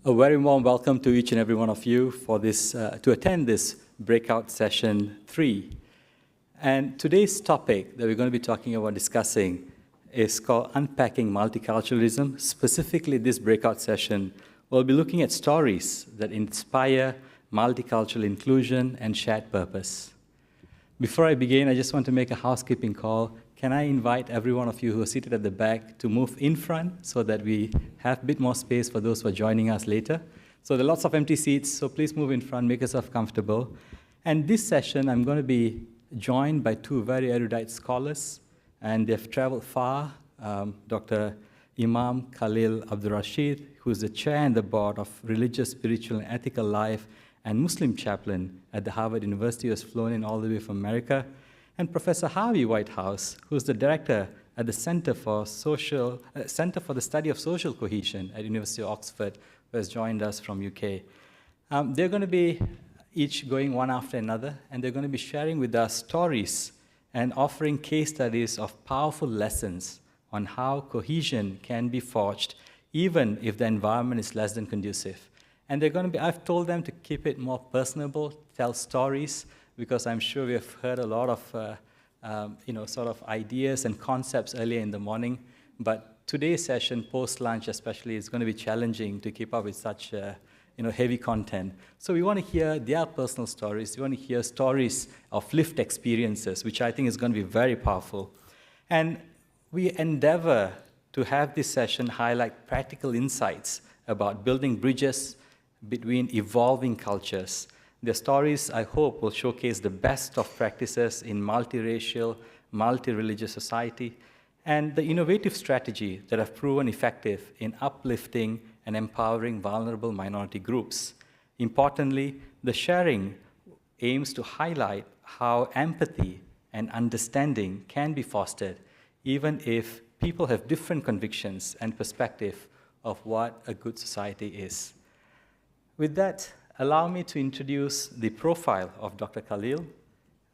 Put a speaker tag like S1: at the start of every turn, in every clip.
S1: A very warm welcome to each and every one of you for this, to attend this Breakout Session 3. And today's topic that we're going to be talking about discussing is called Unpacking Multiculturalism. Specifically, this breakout session, we'll be looking at stories that inspire multicultural inclusion and shared purpose. Before I begin, I just want to make a housekeeping call. Can I invite every one of you who are seated at the back to move in front so that we have a bit more space for those who are joining us later? So there are lots of empty seats, so please move in front, make yourself comfortable. And this session, I'm going to be joined by two very erudite scholars, and they've traveled far. Dr. Imam Khalil Abdur-Rashid, who's the chair and the board of Religious, Spiritual, and Ethical Life and Muslim chaplain at the Harvard University, who has flown in all the way from America. And Professor Harvey Whitehouse, who's the director at the Center for the Study of Social Cohesion at University of Oxford, who has joined us from UK. They're going to be each going one after another, and they're going to be sharing with us stories and offering case studies of powerful lessons on how cohesion can be forged, even if the environment is less than conducive. And they're going to be, I've told them to keep it more personable, tell stories, because I'm sure we have heard a lot of sort of ideas and concepts earlier in the morning. But today's session, post-lunch especially, is going to be challenging to keep up with such heavy content. So we want to hear their personal stories. We want to hear stories of lived experiences, which I think is going to be very powerful. And we endeavor to have this session highlight practical insights about building bridges between evolving cultures. Their stories, I hope, will showcase the best of practices in multiracial, multi-religious society, and the innovative strategy that have proven effective in uplifting and empowering vulnerable minority groups. Importantly, the sharing aims to highlight how empathy and understanding can be fostered, even if people have different convictions and perspective of what a good society is. With that, allow me to introduce the profile of Dr. Khalil.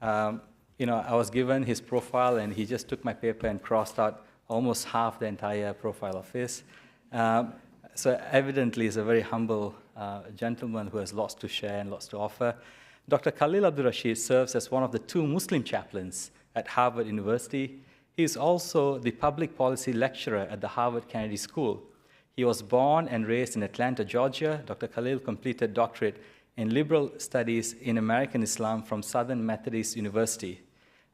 S1: I was given his profile, and he just took my paper and crossed out almost half the entire profile of his. So evidently, he's a very humble gentleman who has lots to share and lots to offer. Dr. Khalil Abdur-Rashid serves as one of the two Muslim chaplains at Harvard University. He is also the public policy lecturer at the Harvard Kennedy School. He was born and raised in Atlanta, Georgia. Dr. Khalil completed doctorate in liberal studies in American Islam from Southern Methodist University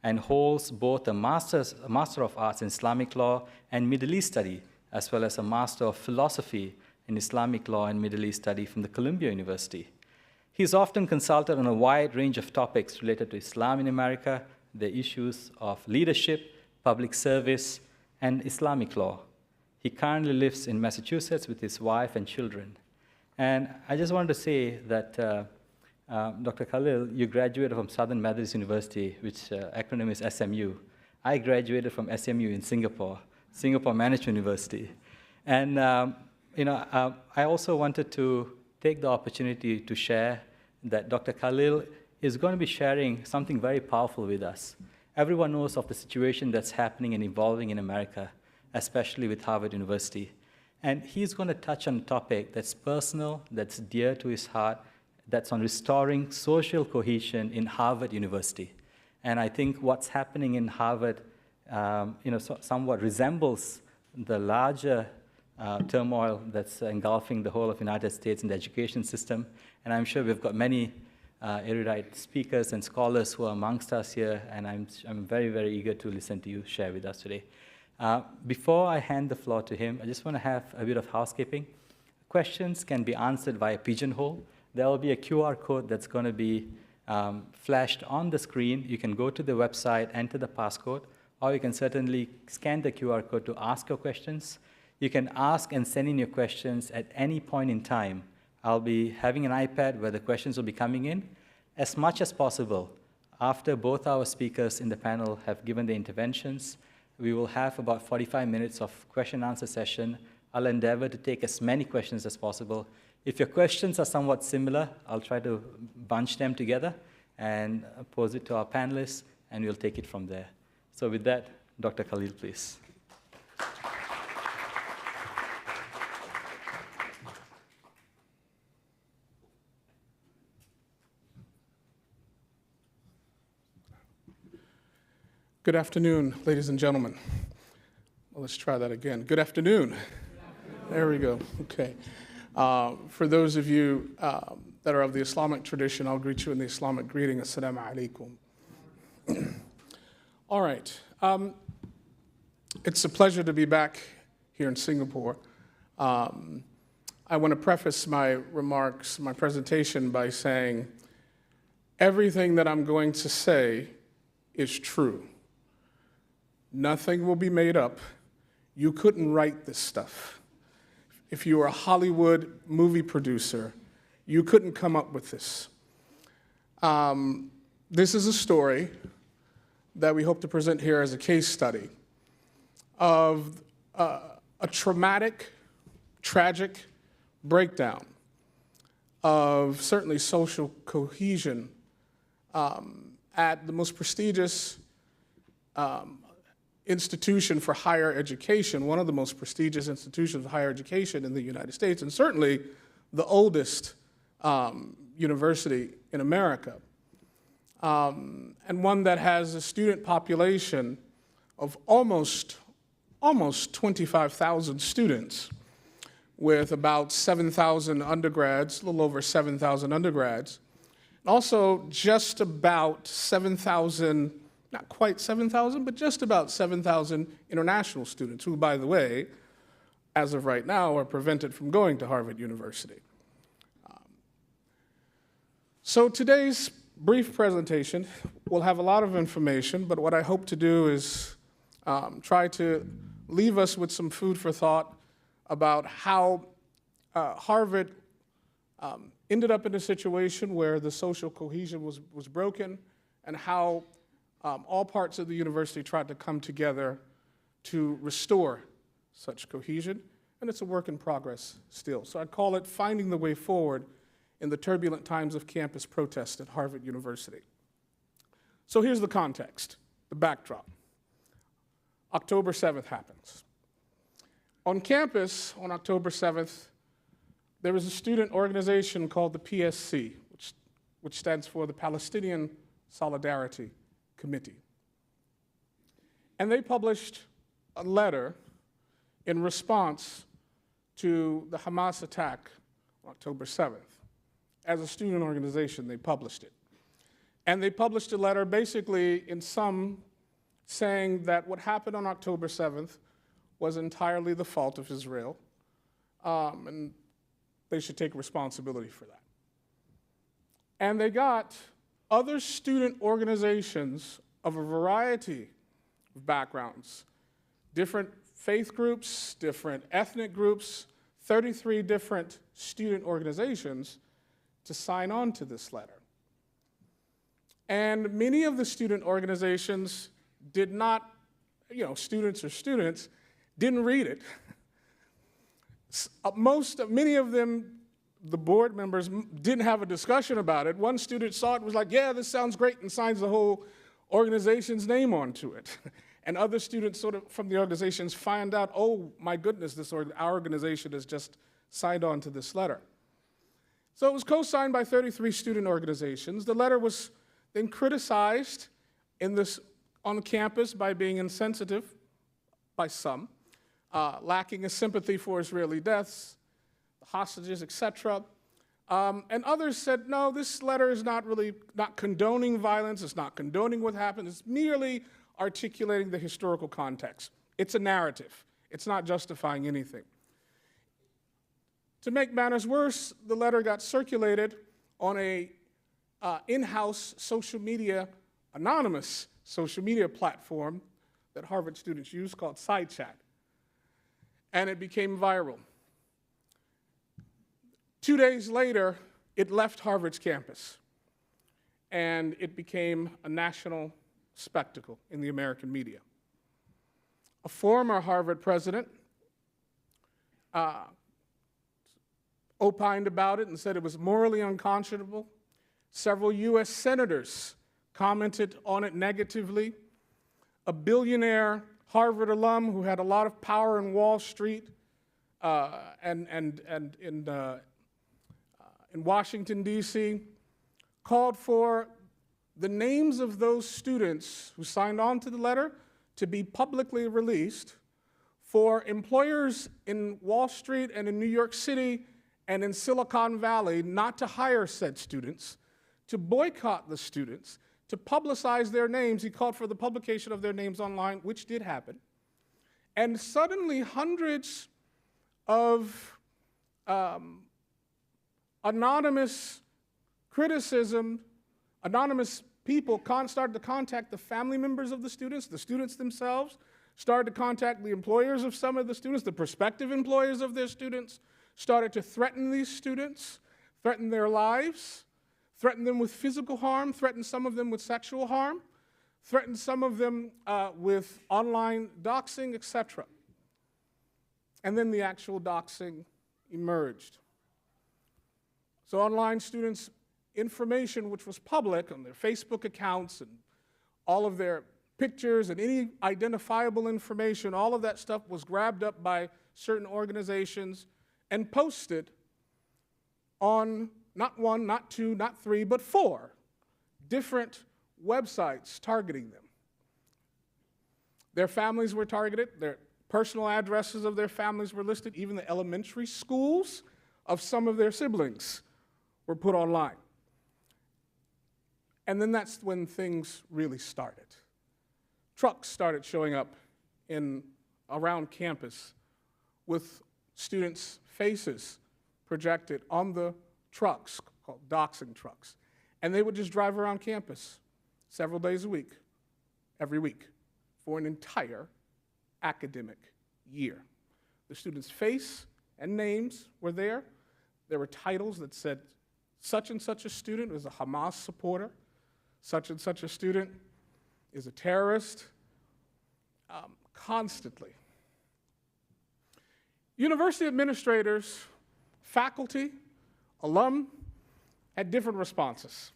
S1: and holds both a Master of Arts in Islamic Law and Middle East Study, as well as a Master of Philosophy in Islamic Law and Middle East Study from the Columbia University. He's often consulted on a wide range of topics related to Islam in America, the issues of leadership, public service, and Islamic law. He currently lives in Massachusetts with his wife and children. And I just wanted to say that, Dr. Khalil, you graduated from Southern Methodist University, which acronym is SMU. I graduated from SMU in Singapore Management University. And I also wanted to take the opportunity to share that Dr. Khalil is going to be sharing something very powerful with us. Everyone knows of the situation that's happening and evolving in America, especially with Harvard University. And he's going to touch on a topic that's personal, that's dear to his heart, that's on restoring social cohesion in Harvard University. And I think what's happening in Harvard somewhat resembles the larger turmoil that's engulfing the whole of the United States in the education system. And I'm sure we've got many erudite speakers and scholars who are amongst us here, and I'm very, very eager to listen to you share with us today. Before I hand the floor to him, I just want to have a bit of housekeeping. Questions can be answered via Pigeonhole. There will be a QR code that's going to be flashed on the screen. You can go to the website, enter the passcode, or you can certainly scan the QR code to ask your questions. You can ask and send in your questions at any point in time. I'll be having an iPad where the questions will be coming in. As much as possible, after both our speakers in the panel have given their interventions, we will have about 45 minutes of question and answer session. I'll endeavor to take as many questions as possible. If your questions are somewhat similar, I'll try to bunch them together and pose it to our panelists, and we'll take it from there. So with that, Dr. Khalil, please.
S2: Good afternoon, ladies and gentlemen. Well, let's try that again. Good afternoon. There we go. Okay. For those of you that are of the Islamic tradition, I'll greet you in the Islamic greeting. Assalamu alaikum. All right. It's a pleasure to be back here in Singapore. I want to preface my remarks, my presentation, by saying everything that I'm going to say is true. Nothing will be made up. You couldn't write this stuff. If you were a Hollywood movie producer, you couldn't come up with this. This is a story that we hope to present here as a case study of a traumatic, tragic breakdown of certainly social cohesion at the most prestigious institution for higher education, one of the most prestigious institutions of higher education in the United States, and certainly the oldest university in America, and one that has a student population of almost 25,000 students, with about 7,000 undergrads, a little over 7,000 undergrads, and also just about 7,000, not quite 7,000, but just about 7,000 international students who, by the way, as of right now, are prevented from going to Harvard University. So today's brief presentation will have a lot of information, but what I hope to do is try to leave us with some food for thought about how Harvard ended up in a situation where the social cohesion was broken, and how all parts of the university tried to come together to restore such cohesion, and it's a work in progress still. So I call it Finding the Way Forward in the Turbulent Times of Campus Protest at Harvard University. So here's the context, the backdrop. October 7th happens. On campus, on October 7th, there was a student organization called the PSC, which stands for the Palestinian Solidarity Committee. And they published a letter in response to the Hamas attack on October 7th. As a student organization, they published it. And they published a letter basically in sum saying that what happened on October 7th was entirely the fault of Israel, and they should take responsibility for that. And they got other student organizations of a variety of backgrounds, different faith groups, different ethnic groups, 33 different student organizations to sign on to this letter. And many of the student organizations did not, students are students, didn't read it. Many of them, the board members, didn't have a discussion about it. One student saw it and was like, yeah, this sounds great, and signs the whole organization's name onto it. And other students sort of from the organizations find out, oh my goodness, our organization has just signed on to this letter. So it was co-signed by 33 student organizations. The letter was then criticized on campus by being insensitive by some, lacking a sympathy for Israeli deaths, hostages, etc. And others said, no, this letter is not condoning violence, it's not condoning what happened, it's merely articulating the historical context. It's a narrative, it's not justifying anything. To make matters worse, the letter got circulated on a in-house social media, anonymous social media platform that Harvard students use called SideChat. And it became viral. 2 days later, it left Harvard's campus, and it became a national spectacle in the American media. A former Harvard president opined about it and said it was morally unconscionable. Several US senators commented on it negatively. A billionaire Harvard alum who had a lot of power in Wall Street and in Washington, D.C., called for the names of those students who signed on to the letter to be publicly released for employers in Wall Street and in New York City and in Silicon Valley not to hire said students, to boycott the students, to publicize their names. He called for the publication of their names online, which did happen. And suddenly hundreds of anonymous criticism, anonymous people started to contact the family members of the students themselves, started to contact the employers of some of the students, the prospective employers of their students, started to threaten these students, threaten their lives, threaten them with physical harm, threaten some of them with sexual harm, threaten some of them with online doxing, etc. And then the actual doxing emerged. So online students' information, which was public on their Facebook accounts and all of their pictures and any identifiable information, all of that stuff was grabbed up by certain organizations and posted on not one, not two, not three, but 4 different websites targeting them. Their families were targeted, their personal addresses of their families were listed, even the elementary schools of some of their siblings were put online. And then that's when things really started. Trucks started showing up around campus with students' faces projected on the trucks, called doxing trucks. And they would just drive around campus several days a week, every week, for an entire academic year. The students' face and names were there. There were titles that said, such and such a student is a Hamas supporter, such and such a student is a terrorist, constantly. University administrators, faculty, alum had different responses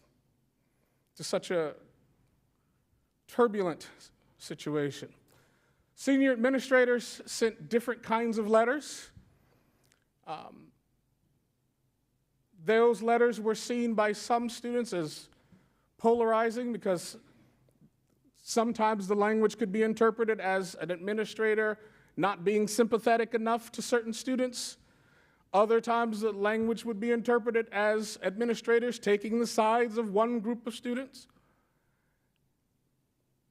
S2: to such a turbulent situation. Senior administrators sent different kinds of letters. Those letters were seen by some students as polarizing because sometimes the language could be interpreted as an administrator not being sympathetic enough to certain students. Other times the language would be interpreted as administrators taking the sides of one group of students.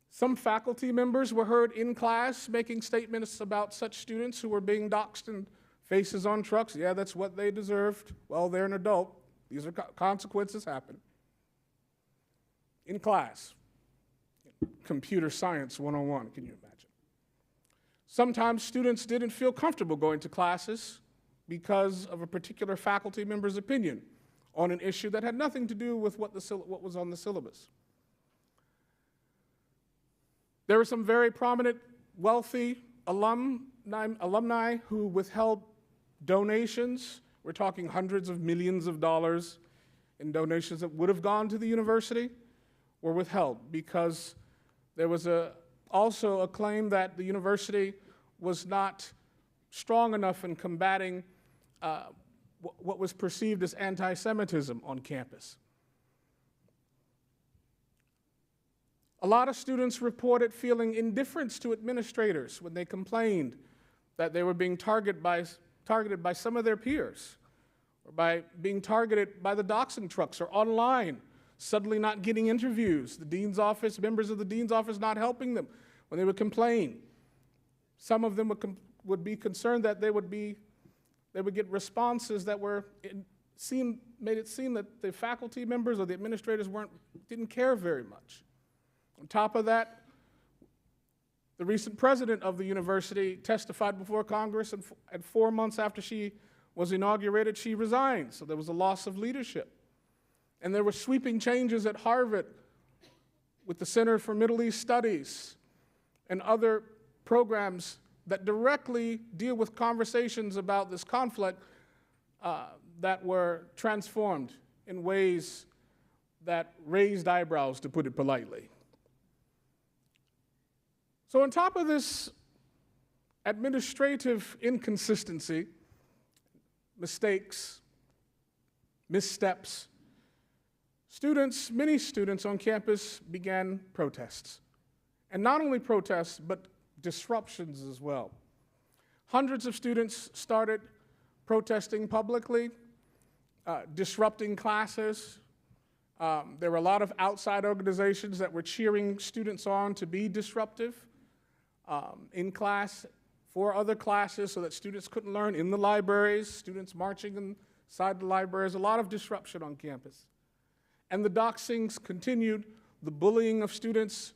S2: Some faculty members were heard in class making statements about such students who were being doxed and faces on trucks. Yeah, that's what they deserved. Well, they're an adult. These are consequences happen. In class. Computer Science 101, can you imagine? Sometimes students didn't feel comfortable going to classes because of a particular faculty member's opinion on an issue that had nothing to do with what was on the syllabus. There were some very prominent, wealthy alumni who withheld donations. We're talking hundreds of millions of dollars in donations that would have gone to the university were withheld because there was also a claim that the university was not strong enough in combating what was perceived as anti-Semitism on campus. A lot of students reported feeling indifference to administrators when they complained that they were being targeted by some of their peers, or by being targeted by the doxing trucks, or online, suddenly not getting interviews, the dean's office, members of the dean's office not helping them when they would complain. Some of them would be concerned that they would get responses that made it seem that the faculty members or the administrators didn't care very much. On top of that, the recent president of the university testified before Congress, and 4 months after she was inaugurated, she resigned. So there was a loss of leadership. And there were sweeping changes at Harvard with the Center for Middle East Studies and other programs that directly deal with conversations about this conflict that were transformed in ways that raised eyebrows, to put it politely. So on top of this administrative inconsistency, mistakes, missteps, many students on campus began protests. And not only protests, but disruptions as well. Hundreds of students started protesting publicly, disrupting classes. There were a lot of outside organizations that were cheering students on to be disruptive in class for other classes so that students couldn't learn in the libraries, students marching inside the libraries, a lot of disruption on campus. And the doxings continued, the bullying of students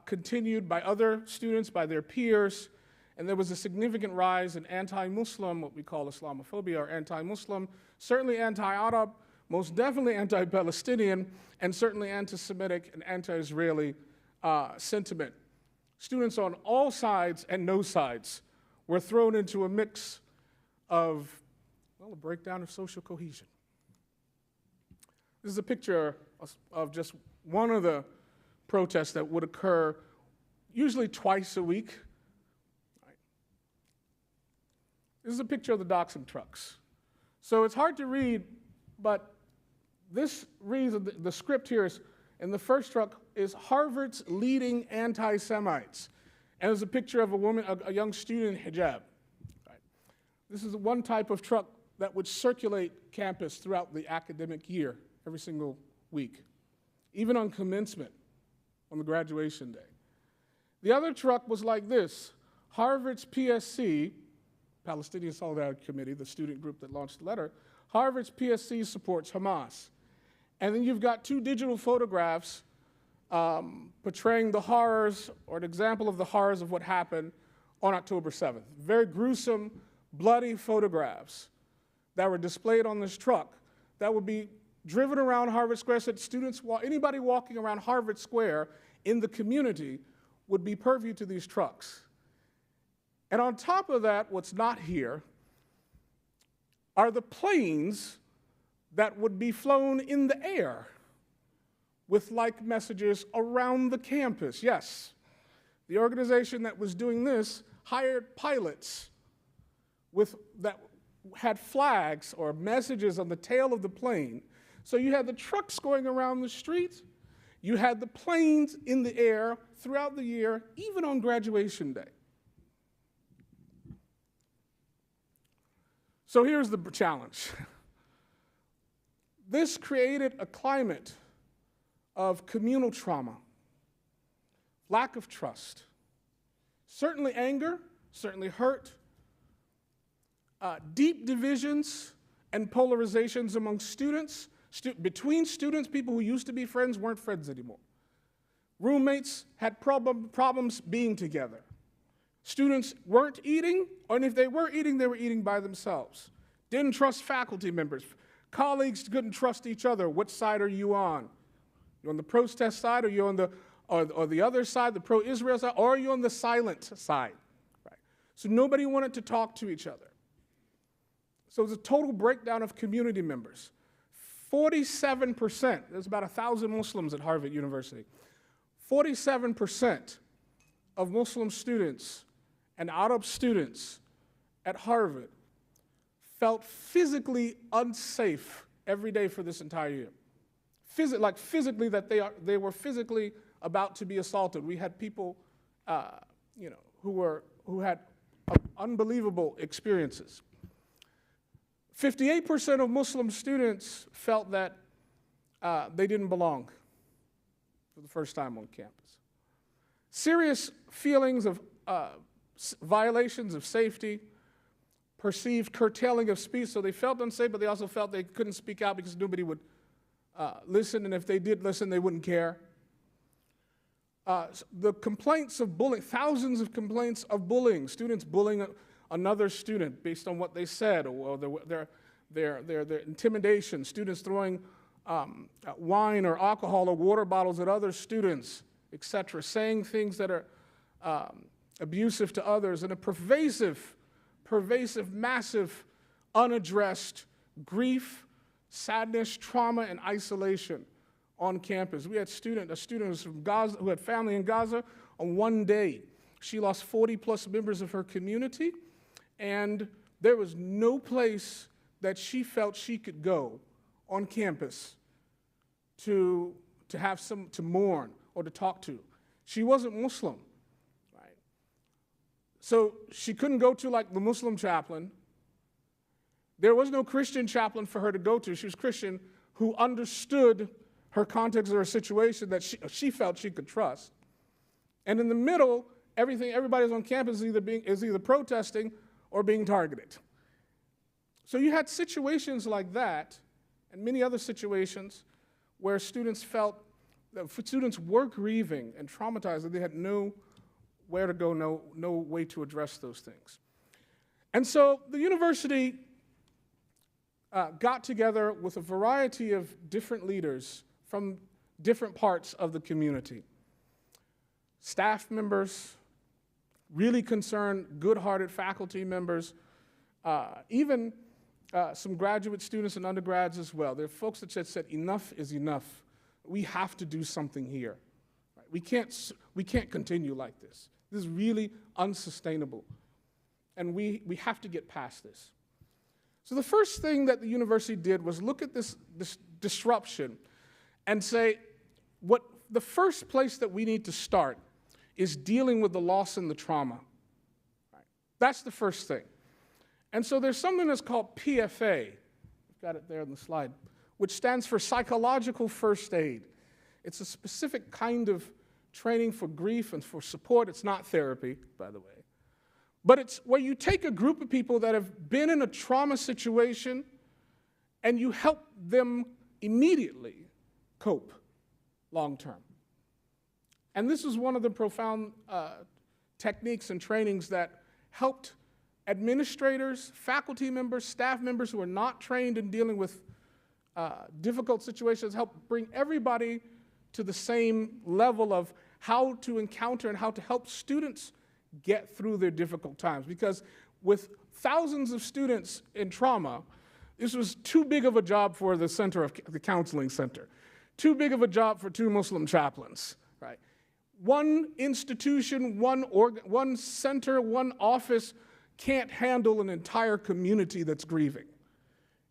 S2: continued by other students, by their peers, and there was a significant rise in anti-Muslim, what we call Islamophobia or anti-Muslim, certainly anti-Arab, most definitely anti-Palestinian, and certainly anti-Semitic and anti-Israeli sentiment. Students on all sides and no sides were thrown into a mix of, well, a breakdown of social cohesion. This is a picture of just one of the protests that would occur usually twice a week. This is a picture of the doxing trucks. So it's hard to read, but this reads, the script here is, in the first truck is Harvard's leading anti-Semites. And there's a picture of a woman, a young student in hijab. Right. This is one type of truck that would circulate campus throughout the academic year, every single week, even on commencement, on the graduation day. The other truck was like this. Harvard's PSC, Palestinian Solidarity Committee, the student group that launched the letter, Harvard's PSC supports Hamas. And then you've got two digital photographs portraying the horrors, or an example of the horrors of what happened on October 7th. Very gruesome, bloody photographs that were displayed on this truck that would be driven around Harvard Square so that students, anybody walking around Harvard Square in the community would be purview to these trucks. And on top of that, what's not here are the planes that would be flown in the air with like messages around the campus. Yes, the organization that was doing this hired pilots that had flags or messages on the tail of the plane. So you had the trucks going around the street, you had the planes in the air throughout the year, even on graduation day. So here's the challenge. This created a climate of communal trauma, lack of trust, certainly anger, certainly hurt, deep divisions and polarizations among students, between students, people who used to be friends weren't friends anymore. Roommates had problems being together. Students weren't eating, and if they were eating by themselves. Didn't trust faculty members. Colleagues couldn't trust each other. What side are you on? You're on the protest side, or you're on the other side, the pro-Israel side, or are you on the silent side? Right. So nobody wanted to talk to each other. So it was a total breakdown of community members. 47%, there's about 1,000 Muslims at Harvard University. 47% of Muslim students and Arab students at Harvard felt physically unsafe every day for this entire year. Physically, that they were physically about to be assaulted. We had people, who had unbelievable experiences. 58% of Muslim students felt that they didn't belong for the first time on campus. Serious feelings of violations of safety, perceived curtailing of speech, so they felt unsafe, but they also felt they couldn't speak out because nobody would listen, and if they did listen, they wouldn't care. The complaints of bullying, thousands of complaints of bullying, students bullying another student based on what they said, or their intimidation, students throwing wine or alcohol or water bottles at other students, etc., saying things that are abusive to others, and a pervasive, massive, unaddressed grief, sadness, trauma, and isolation on campus. We had a student from Gaza who had family in Gaza. On one day, she lost 40+ members of her community, and there was no place that she felt she could go on campus to have to mourn or to talk to. She wasn't Muslim, right? So she couldn't go to like the Muslim chaplain. There was no Christian chaplain for her to go to. She was Christian who understood her context or her situation that she felt she could trust. And in the middle, everybody's on campus is either protesting or being targeted. So you had situations like that and many other situations where students were grieving and traumatized, and they had nowhere to go, no way to address those things. And so the university got together with a variety of different leaders from different parts of the community. Staff members, really concerned, good-hearted faculty members, even some graduate students and undergrads as well. There are folks that said enough is enough. We have to do something here. Right? We can't continue like this. This is really unsustainable. And we have to get past this. So the first thing that the university did was look at this disruption and say, the first place that we need to start is dealing with the loss and the trauma. Right? That's the first thing. And so there's something that's called PFA. I've got it there on the slide, which stands for psychological first aid. It's a specific kind of training for grief and for support. It's not therapy, by the way. But it's where you take a group of people that have been in a trauma situation and you help them immediately cope long term. And this is one of the profound techniques and trainings that helped administrators, faculty members, staff members who are not trained in dealing with difficult situations, help bring everybody to the same level of how to encounter and how to help students get through their difficult times. Because with thousands of students in trauma, this was too big of a job for the center of the counseling center, too big of a job for 2 Muslim chaplains, right? One institution, one center, one office can't handle an entire community that's grieving.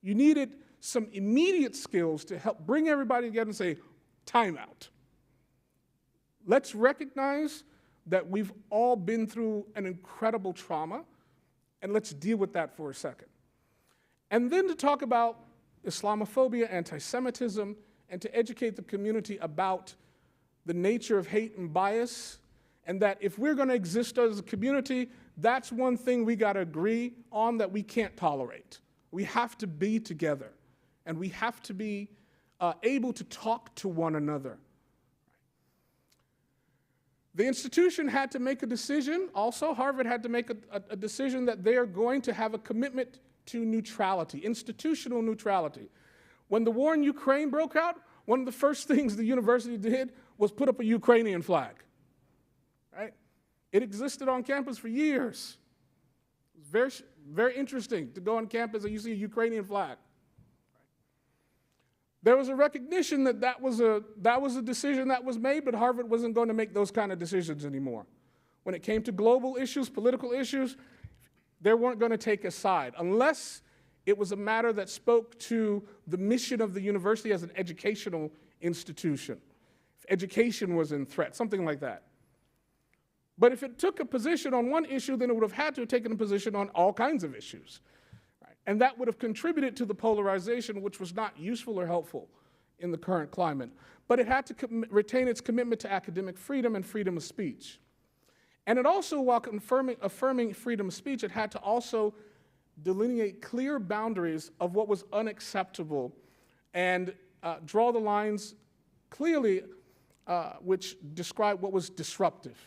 S2: You needed some immediate skills to help bring everybody together and say, time out. Let's recognize that we've all been through an incredible trauma, and let's deal with that for a second. And then to talk about Islamophobia, anti-Semitism, and to educate the community about the nature of hate and bias, and that if we're going to exist as a community, that's one thing we got to agree on that we can't tolerate. We have to be together, and we have to be able to talk to one another. The institution had to make a decision. Also, Harvard had to make a decision that they are going to have a commitment to neutrality, institutional neutrality. When the war in Ukraine broke out, one of the first things the university did was put up a Ukrainian flag, right? It existed on campus for years. It was very, very interesting to go on campus and you see a Ukrainian flag. There was a recognition that that was a decision that was made, but Harvard wasn't going to make those kind of decisions anymore. When it came to global issues, political issues, they weren't going to take a side unless it was a matter that spoke to the mission of the university as an educational institution. If education was in threat, something like that. But if it took a position on one issue, then it would have had to have taken a position on all kinds of issues. And that would have contributed to the polarization, which was not useful or helpful in the current climate. But it had to retain its commitment to academic freedom and freedom of speech. And it also, while affirming freedom of speech, it had to also delineate clear boundaries of what was unacceptable and draw the lines clearly which describe what was disruptive.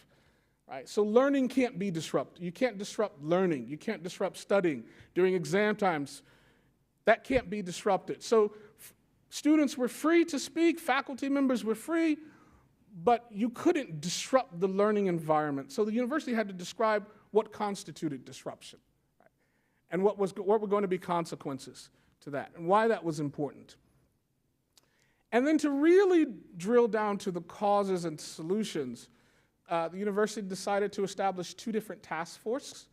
S2: Right? So learning can't be disrupted. You can't disrupt learning. You can't disrupt studying during exam times. That can't be disrupted. So students were free to speak, faculty members were free, but you couldn't disrupt the learning environment. So the university had to describe what constituted disruption, right? And what were going to be consequences to that, and why that was important. And then to really drill down to the causes and solutions, the university decided to establish 2 different task forces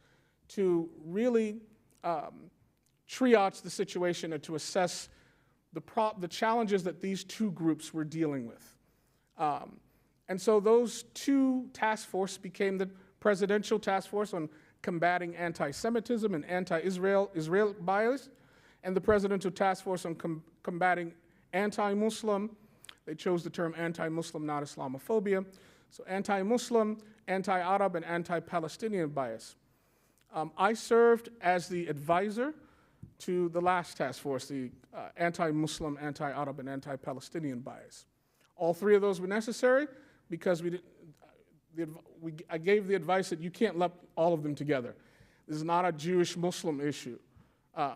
S2: to really triage the situation and to assess the challenges that these two groups were dealing with. And so those two task forces became the Presidential Task Force on Combating Anti-Semitism and Anti-Israel Bias, and the Presidential Task Force on Combating Anti-Muslim. They chose the term anti-Muslim, not Islamophobia. So anti-Muslim, anti-Arab, and anti-Palestinian bias. I served as the advisor to the last task force, the anti-Muslim, anti-Arab, and anti-Palestinian bias. All three of those were necessary because I gave the advice that you can't lump all of them together. This is not a Jewish-Muslim issue.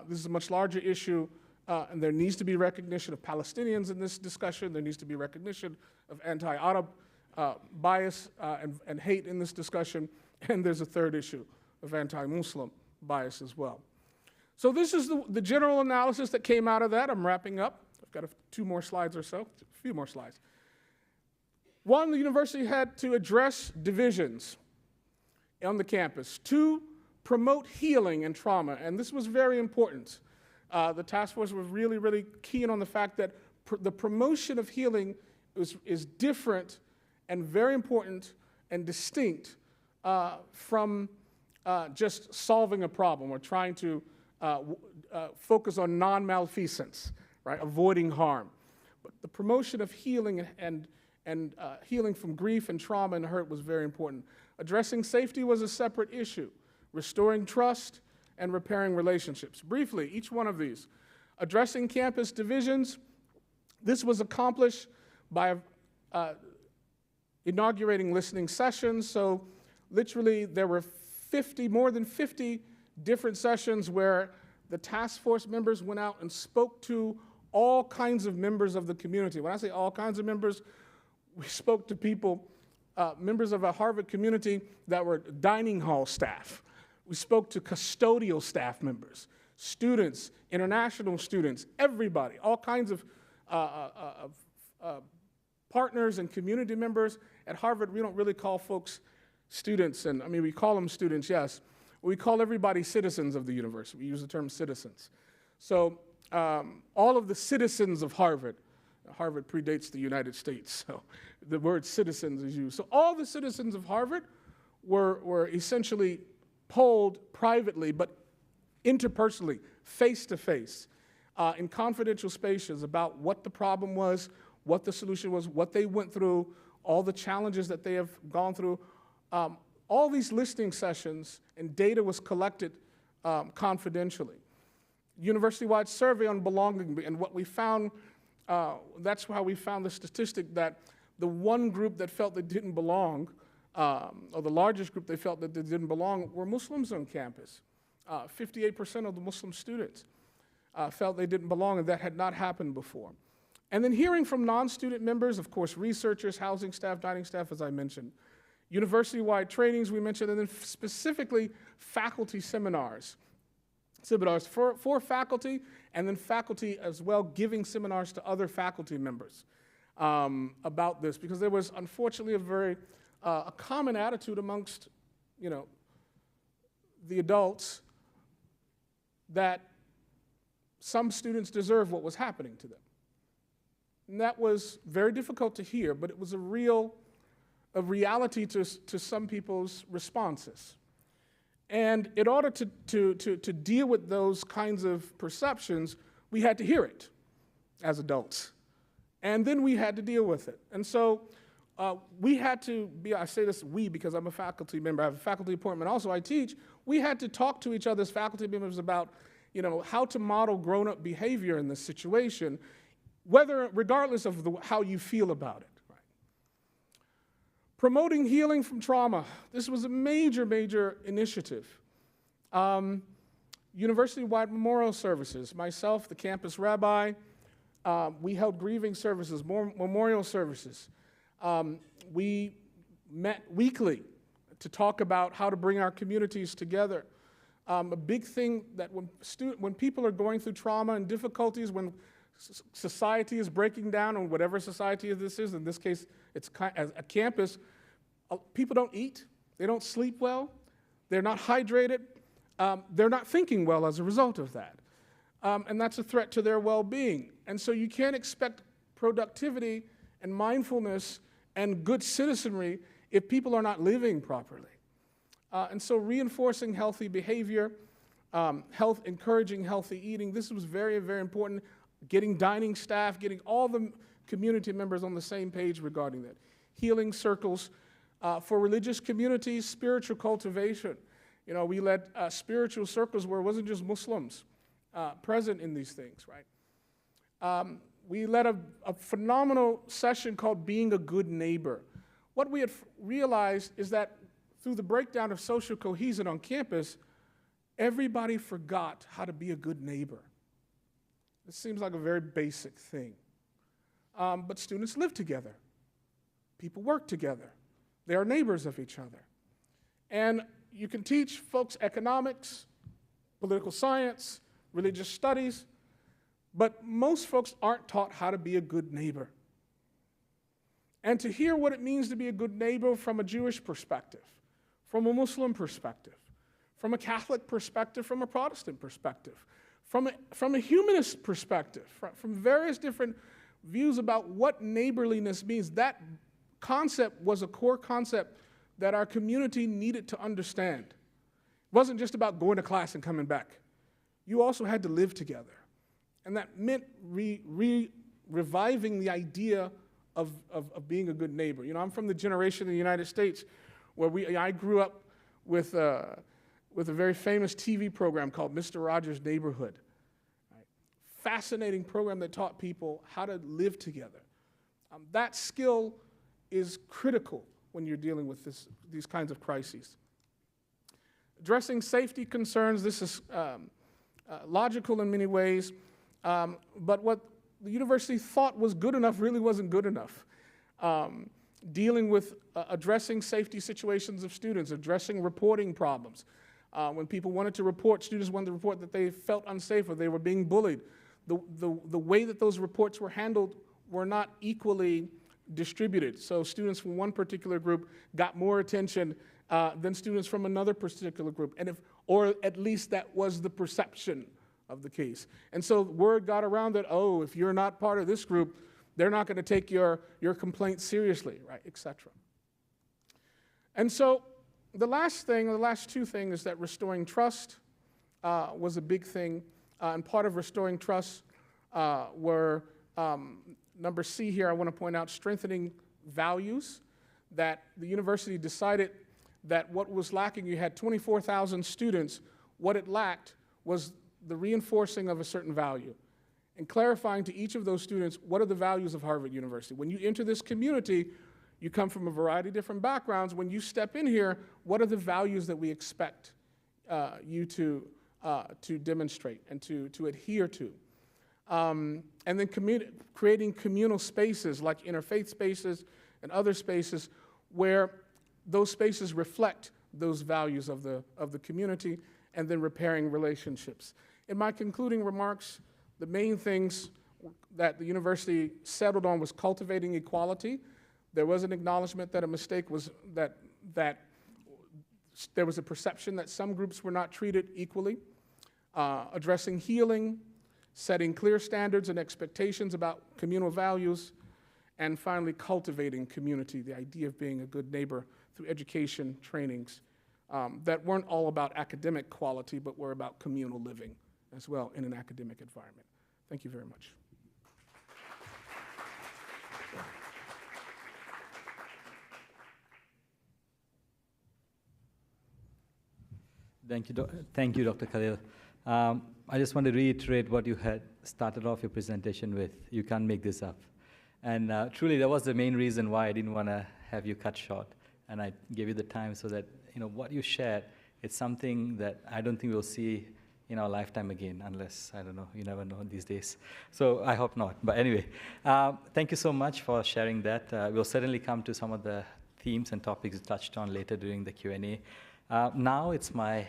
S2: This is a much larger issue, and there needs to be recognition of Palestinians in this discussion. There needs to be recognition of anti-Arab bias and hate in this discussion, and there's a third issue of anti-Muslim bias as well. So this is the general analysis that came out of that. I'm wrapping up. I've got two more slides or so, a few more slides. One, the university had to address divisions on the campus. Two, promote healing and trauma, and this was very important. The task force was really, really keen on the fact that the promotion of healing is different and very important and distinct from just solving a problem or trying to focus on non-malfeasance, right? Avoiding harm. But the promotion of healing and healing from grief and trauma and hurt was very important. Addressing safety was a separate issue. Restoring trust and repairing relationships. Briefly, each one of these. Addressing campus divisions. This was accomplished by inaugurating listening sessions. So literally there were more than 50 different sessions where the task force members went out and spoke to all kinds of members of the community. When I say all kinds of members, we spoke to people, members of a Harvard community that were dining hall staff. We spoke to custodial staff members, students, international students, everybody, all kinds of partners and community members. At Harvard, we don't really call folks students, and I mean, we call them students, yes. We call everybody citizens of the university. We use the term citizens. So all of the citizens of Harvard predates the United States, so the word citizens is used. So all the citizens of Harvard were essentially polled privately, but interpersonally, face-to-face, in confidential spaces about what the problem was, what the solution was, what they went through, all the challenges that they have gone through. All these listening sessions and data was collected confidentially. University-wide survey on belonging, and what we found, that's how we found the statistic that the one group that felt they didn't belong, or the largest group they felt that they didn't belong, were Muslims on campus. 58% of the Muslim students felt they didn't belong, and that had not happened before. And then hearing from non-student members, of course, researchers, housing staff, dining staff, as I mentioned. University-wide trainings, we mentioned, and then specifically faculty seminars. Seminars for faculty, and then faculty as well giving seminars to other faculty members about this, because there was unfortunately a common attitude amongst, the adults that some students deserve what was happening to them. And that was very difficult to hear, but it was a reality to some people's responses. And in order to deal with those kinds of perceptions, we had to hear it as adults. And then we had to deal with it. And so we had to be, I say this we because I'm a faculty member, I have a faculty appointment also, I teach. We had to talk to each other as faculty members about, how to model grown-up behavior in this situation, regardless of how you feel about it. Right? Promoting healing from trauma. This was a major, major initiative. University-wide memorial services. Myself, the campus rabbi, we held grieving services, memorial services. We met weekly to talk about how to bring our communities together. A big thing that when people are going through trauma and difficulties, when society is breaking down, on whatever society this is, in this case, it's a campus, people don't eat, they don't sleep well, they're not hydrated, they're not thinking well as a result of that. and that's a threat to their well-being. And so you can't expect productivity and mindfulness and good citizenry if people are not living properly. And so reinforcing healthy behavior, encouraging healthy eating, this was very, very important. Getting dining staff, getting all the community members on the same page regarding that. Healing circles for religious communities, spiritual cultivation. You know, we led spiritual circles where it wasn't just Muslims present in these things, right? We led a phenomenal session called Being a Good Neighbor. What we had realized is that through the breakdown of social cohesion on campus, everybody forgot how to be a good neighbor. This seems like a very basic thing. But students live together. People work together. They are neighbors of each other. And you can teach folks economics, political science, religious studies, but most folks aren't taught how to be a good neighbor. And to hear what it means to be a good neighbor from a Jewish perspective, from a Muslim perspective, from a Catholic perspective, from a Protestant perspective, from a humanist perspective, from various different views about what neighborliness means, that concept was a core concept that our community needed to understand. It wasn't just about going to class and coming back. You also had to live together. And that meant reviving the idea of being a good neighbor. You know, I'm from the generation in the United States where I grew up with a very famous TV program called Mr. Rogers' Neighborhood. Right? Fascinating program that taught people how to live together. That skill is critical when you're dealing with these kinds of crises. Addressing safety concerns, this is logical in many ways, but what the university thought was good enough really wasn't good enough. Dealing with addressing safety situations of students, addressing reporting problems. When people wanted to report, students wanted to report that they felt unsafe or they were being bullied. The way that those reports were handled were not equally distributed. So students from one particular group got more attention than students from another particular group, or at least that was the perception of the case. And so word got around that, oh, if you're not part of this group, they're not going to take your complaint seriously, right, et cetera. And so the last two things is that restoring trust was a big thing. And part of restoring trust were, number C here, I want to point out strengthening values, that the university decided that what was lacking, you had 24,000 students, what it lacked was the reinforcing of a certain value and clarifying to each of those students what are the values of Harvard University. When you enter this community, you come from a variety of different backgrounds. When you step in here, what are the values that we expect you to demonstrate and to adhere to? And then creating communal spaces like interfaith spaces and other spaces where those spaces reflect those values of the community, and then repairing relationships. In my concluding remarks, the main things that the university settled on was cultivating equality. There was an acknowledgement that a mistake was that there was a perception that some groups were not treated equally. Addressing healing, setting clear standards and expectations about communal values, and finally cultivating community, the idea of being a good neighbor through education, trainings, that weren't all about academic quality, but were about communal living as well in an academic environment. Thank you very much.
S1: Thank you, Dr. Khalil. I just want to reiterate what you had started off your presentation with. You can't make this up. And truly, that was the main reason why I didn't want to have you cut short. And I gave you the time so that, you know, what you shared, it's something that I don't think we'll see in our lifetime again, unless, I don't know, you never know these days. So I hope not. But anyway, thank you so much for sharing that. We'll certainly come to some of the themes and topics you touched on later during the Q&A. Now it's my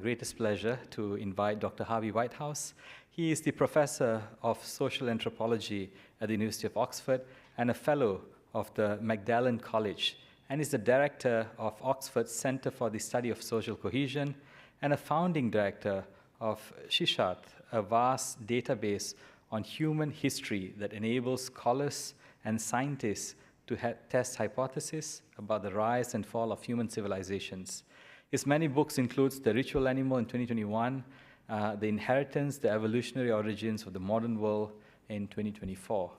S1: greatest pleasure to invite Dr. Harvey Whitehouse. He is the professor of social anthropology at the University of Oxford and a fellow of the Magdalen College, and is the director of Oxford's Center for the Study of Social Cohesion and a founding director of Shishat, a vast database on human history that enables scholars and scientists to test hypotheses about the rise and fall of human civilizations. His many books includes The Ritual Animal in 2021, The Inheritance, The Evolutionary Origins of the Modern World in 2024.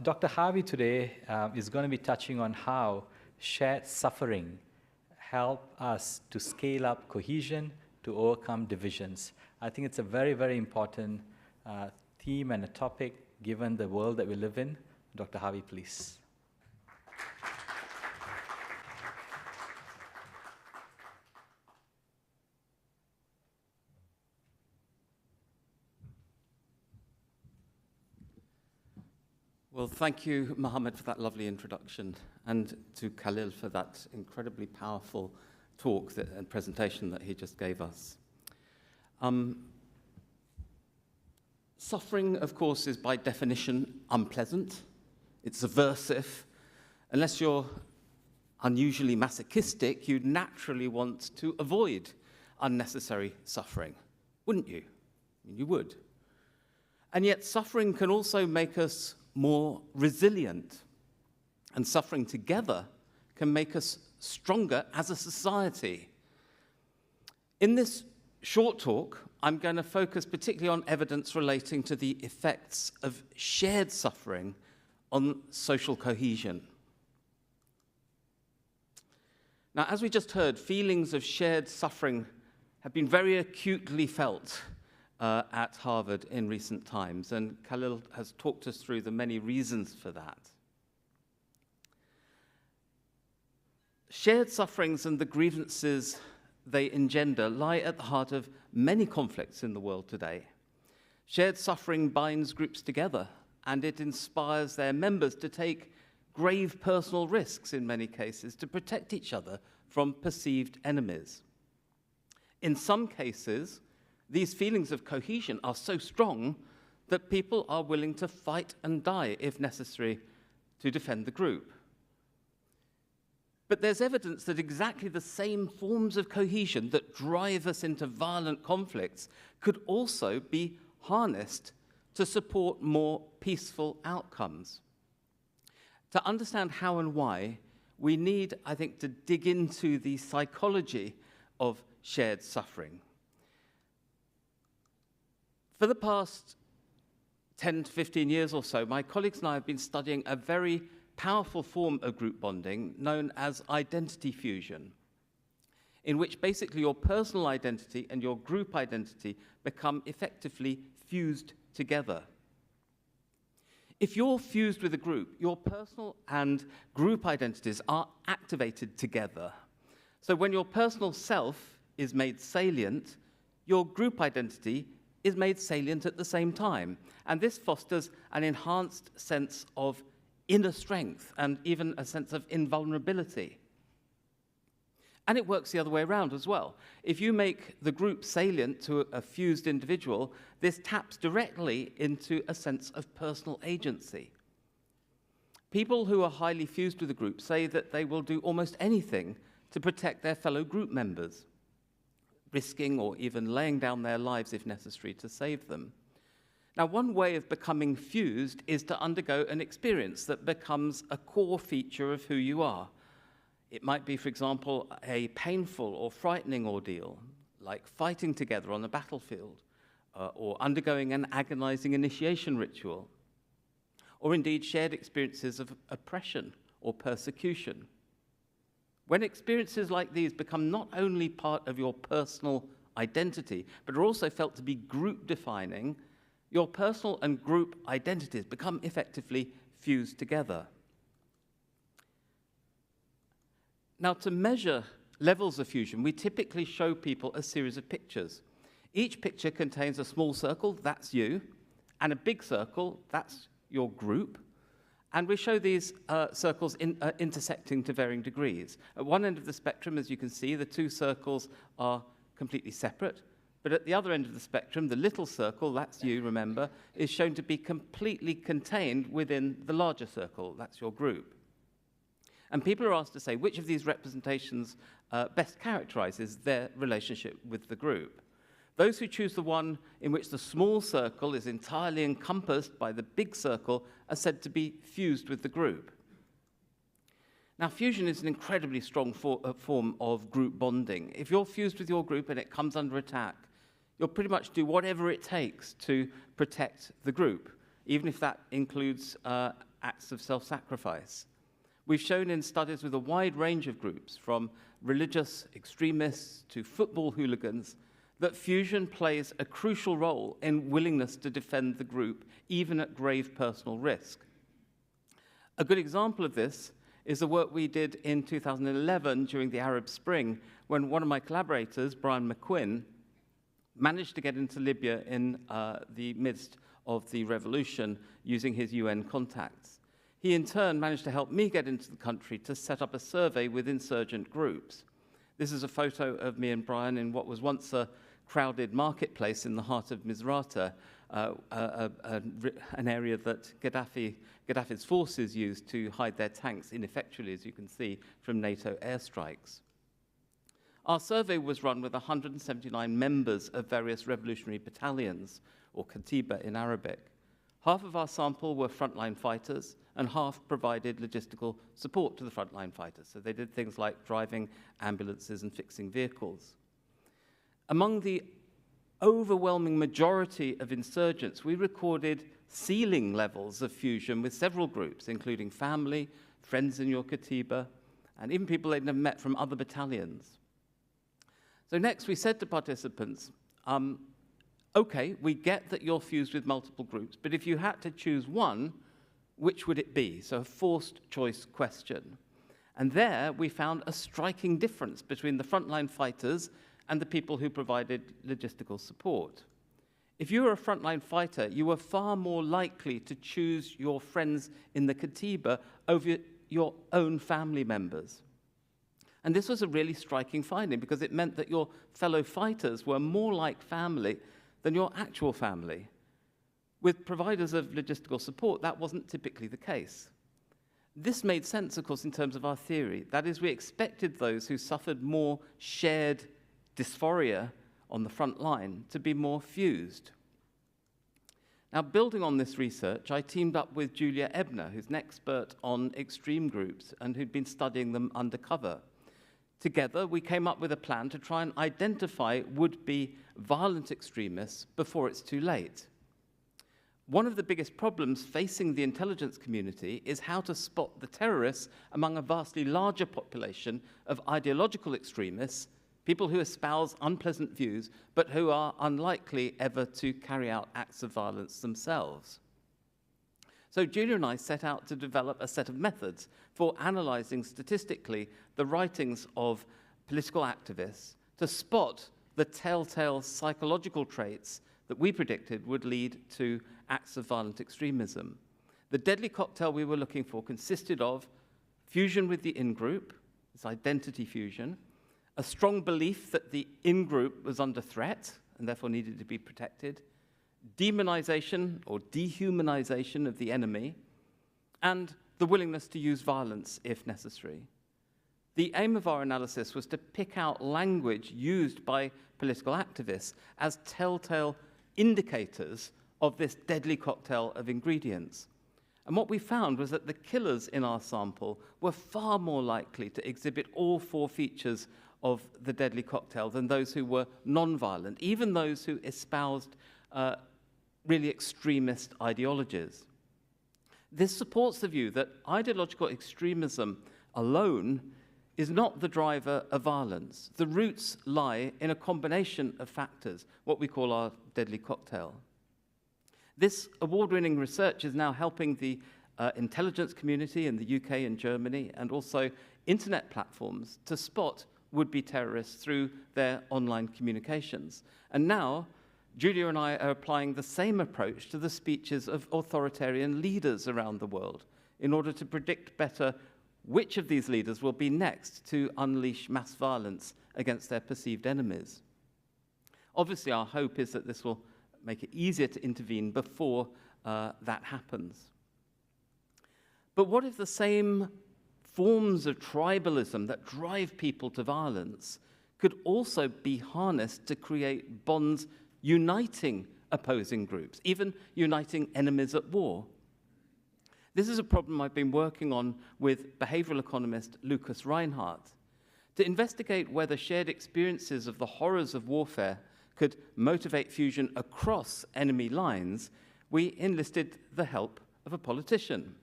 S1: Dr. Harvey today is going to be touching on how shared suffering help us to scale up cohesion, to overcome divisions. I think it's a very, very important theme and a topic given the world that we live in. Dr. Harvey, please.
S3: Well, thank you, Mohamed, for that lovely introduction, and to Khalil for that incredibly powerful talk and presentation that he just gave us. Suffering, of course, is by definition unpleasant. It's aversive. Unless you're unusually masochistic, you'd naturally want to avoid unnecessary suffering, wouldn't you? I mean, you would. And yet suffering can also make us more resilient. And suffering together can make us stronger as a society. In this short talk, I'm going to focus particularly on evidence relating to the effects of shared suffering on social cohesion. Now, as we just heard, feelings of shared suffering have been very acutely felt at Harvard in recent times, and Khalil has talked us through the many reasons for that. Shared sufferings and the grievances they engender lie at the heart of many conflicts in the world today. Shared suffering binds groups together, and it inspires their members to take grave personal risks in many cases to protect each other from perceived enemies. In some cases, these feelings of cohesion are so strong that people are willing to fight and die, if necessary, to defend the group. But there's evidence that exactly the same forms of cohesion that drive us into violent conflicts could also be harnessed to support more peaceful outcomes. To understand how and why, we need, I think, to dig into the psychology of shared suffering. For the past 10 to 15 years or so, my colleagues and I have been studying a very powerful form of group bonding known as identity fusion, in which basically your personal identity and your group identity become effectively fused together. If you're fused with a group, your personal and group identities are activated together. So when your personal self is made salient, your group identity is made salient at the same time. And this fosters an enhanced sense of inner strength and even a sense of invulnerability. And it works the other way around as well. If you make the group salient to a fused individual, this taps directly into a sense of personal agency. People who are highly fused with a group say that they will do almost anything to protect their fellow group members, risking or even laying down their lives if necessary to save them. Now, one way of becoming fused is to undergo an experience that becomes a core feature of who you are. It might be, for example, a painful or frightening ordeal, like fighting together on the battlefield, or undergoing an agonizing initiation ritual, or indeed shared experiences of oppression or persecution. When experiences like these become not only part of your personal identity, but are also felt to be group-defining, your personal and group identities become effectively fused together. Now, to measure levels of fusion, we typically show people a series of pictures. Each picture contains a small circle, that's you, and a big circle, that's your group. And we show these circles intersecting to varying degrees. At one end of the spectrum, as you can see, the two circles are completely separate. But at the other end of the spectrum, the little circle, that's you, remember, is shown to be completely contained within the larger circle, that's your group. And people are asked to say which of these representations best characterizes their relationship with the group. Those who choose the one in which the small circle is entirely encompassed by the big circle are said to be fused with the group. Now, fusion is an incredibly strong form of group bonding. If you're fused with your group and it comes under attack, you'll pretty much do whatever it takes to protect the group, even if that includes acts of self-sacrifice. We've shown in studies with a wide range of groups, from religious extremists to football hooligans, that fusion plays a crucial role in willingness to defend the group, even at grave personal risk. A good example of this is the work we did in 2011 during the Arab Spring, when one of my collaborators, Brian McQuinn, managed to get into Libya in the midst of the revolution using his UN contacts. He in turn managed to help me get into the country to set up a survey with insurgent groups. This is a photo of me and Brian in what was once a crowded marketplace in the heart of Misrata, an area that Gaddafi's forces used to hide their tanks ineffectually, as you can see from NATO airstrikes. Our survey was run with 179 members of various revolutionary battalions, or katiba in Arabic. Half of our sample were frontline fighters, and half provided logistical support to the frontline fighters. So they did things like driving ambulances and fixing vehicles. Among the overwhelming majority of insurgents, we recorded ceiling levels of fusion with several groups, including family, friends in your katiba, and even people they'd never met from other battalions. So next, we said to participants, okay, we get that you're fused with multiple groups, but if you had to choose one, which would it be? So a forced choice question. And there we found a striking difference between the frontline fighters and the people who provided logistical support. If you were a frontline fighter, you were far more likely to choose your friends in the katiba over your own family members. And this was a really striking finding because it meant that your fellow fighters were more like family than your actual family. With providers of logistical support, that wasn't typically the case. This made sense, of course, in terms of our theory. That is, we expected those who suffered more shared dysphoria on the front line to be more fused. Now, building on this research, I teamed up with Julia Ebner, who's an expert on extreme groups and who'd been studying them undercover. Together, we came up with a plan to try and identify would-be violent extremists before it's too late. One of the biggest problems facing the intelligence community is how to spot the terrorists among a vastly larger population of ideological extremists, people who espouse unpleasant views, but who are unlikely ever to carry out acts of violence themselves. So Julia and I set out to develop a set of methods for analyzing statistically the writings of political activists to spot the telltale psychological traits that we predicted would lead to acts of violent extremism. The deadly cocktail we were looking for consisted of fusion with the in-group, this identity fusion, a strong belief that the in-group was under threat and therefore needed to be protected, demonization or dehumanization of the enemy, and the willingness to use violence if necessary. The aim of our analysis was to pick out language used by political activists as telltale indicators of this deadly cocktail of ingredients. And what we found was that the killers in our sample were far more likely to exhibit all four features of the deadly cocktail than those who were non-violent, even those who espoused really extremist ideologies. This supports the view that ideological extremism alone is not the driver of violence. The roots lie in a combination of factors, what we call our deadly cocktail. This award-winning research is now helping the intelligence community in the UK and Germany, and also internet platforms, to spot would-be terrorists through their online communications. And now, Julia and I are applying the same approach to the speeches of authoritarian leaders around the world in order to predict better which of these leaders will be next to unleash mass violence against their perceived enemies. Obviously, our hope is that this will make it easier to intervene before that happens. But what if the same forms of tribalism that drive people to violence could also be harnessed to create bonds uniting opposing groups, even uniting enemies at war. This is a problem I've been working on with behavioral economist Lucas Reinhardt, to investigate whether shared experiences of the horrors of warfare could motivate fusion across enemy lines. We enlisted the help of a politician.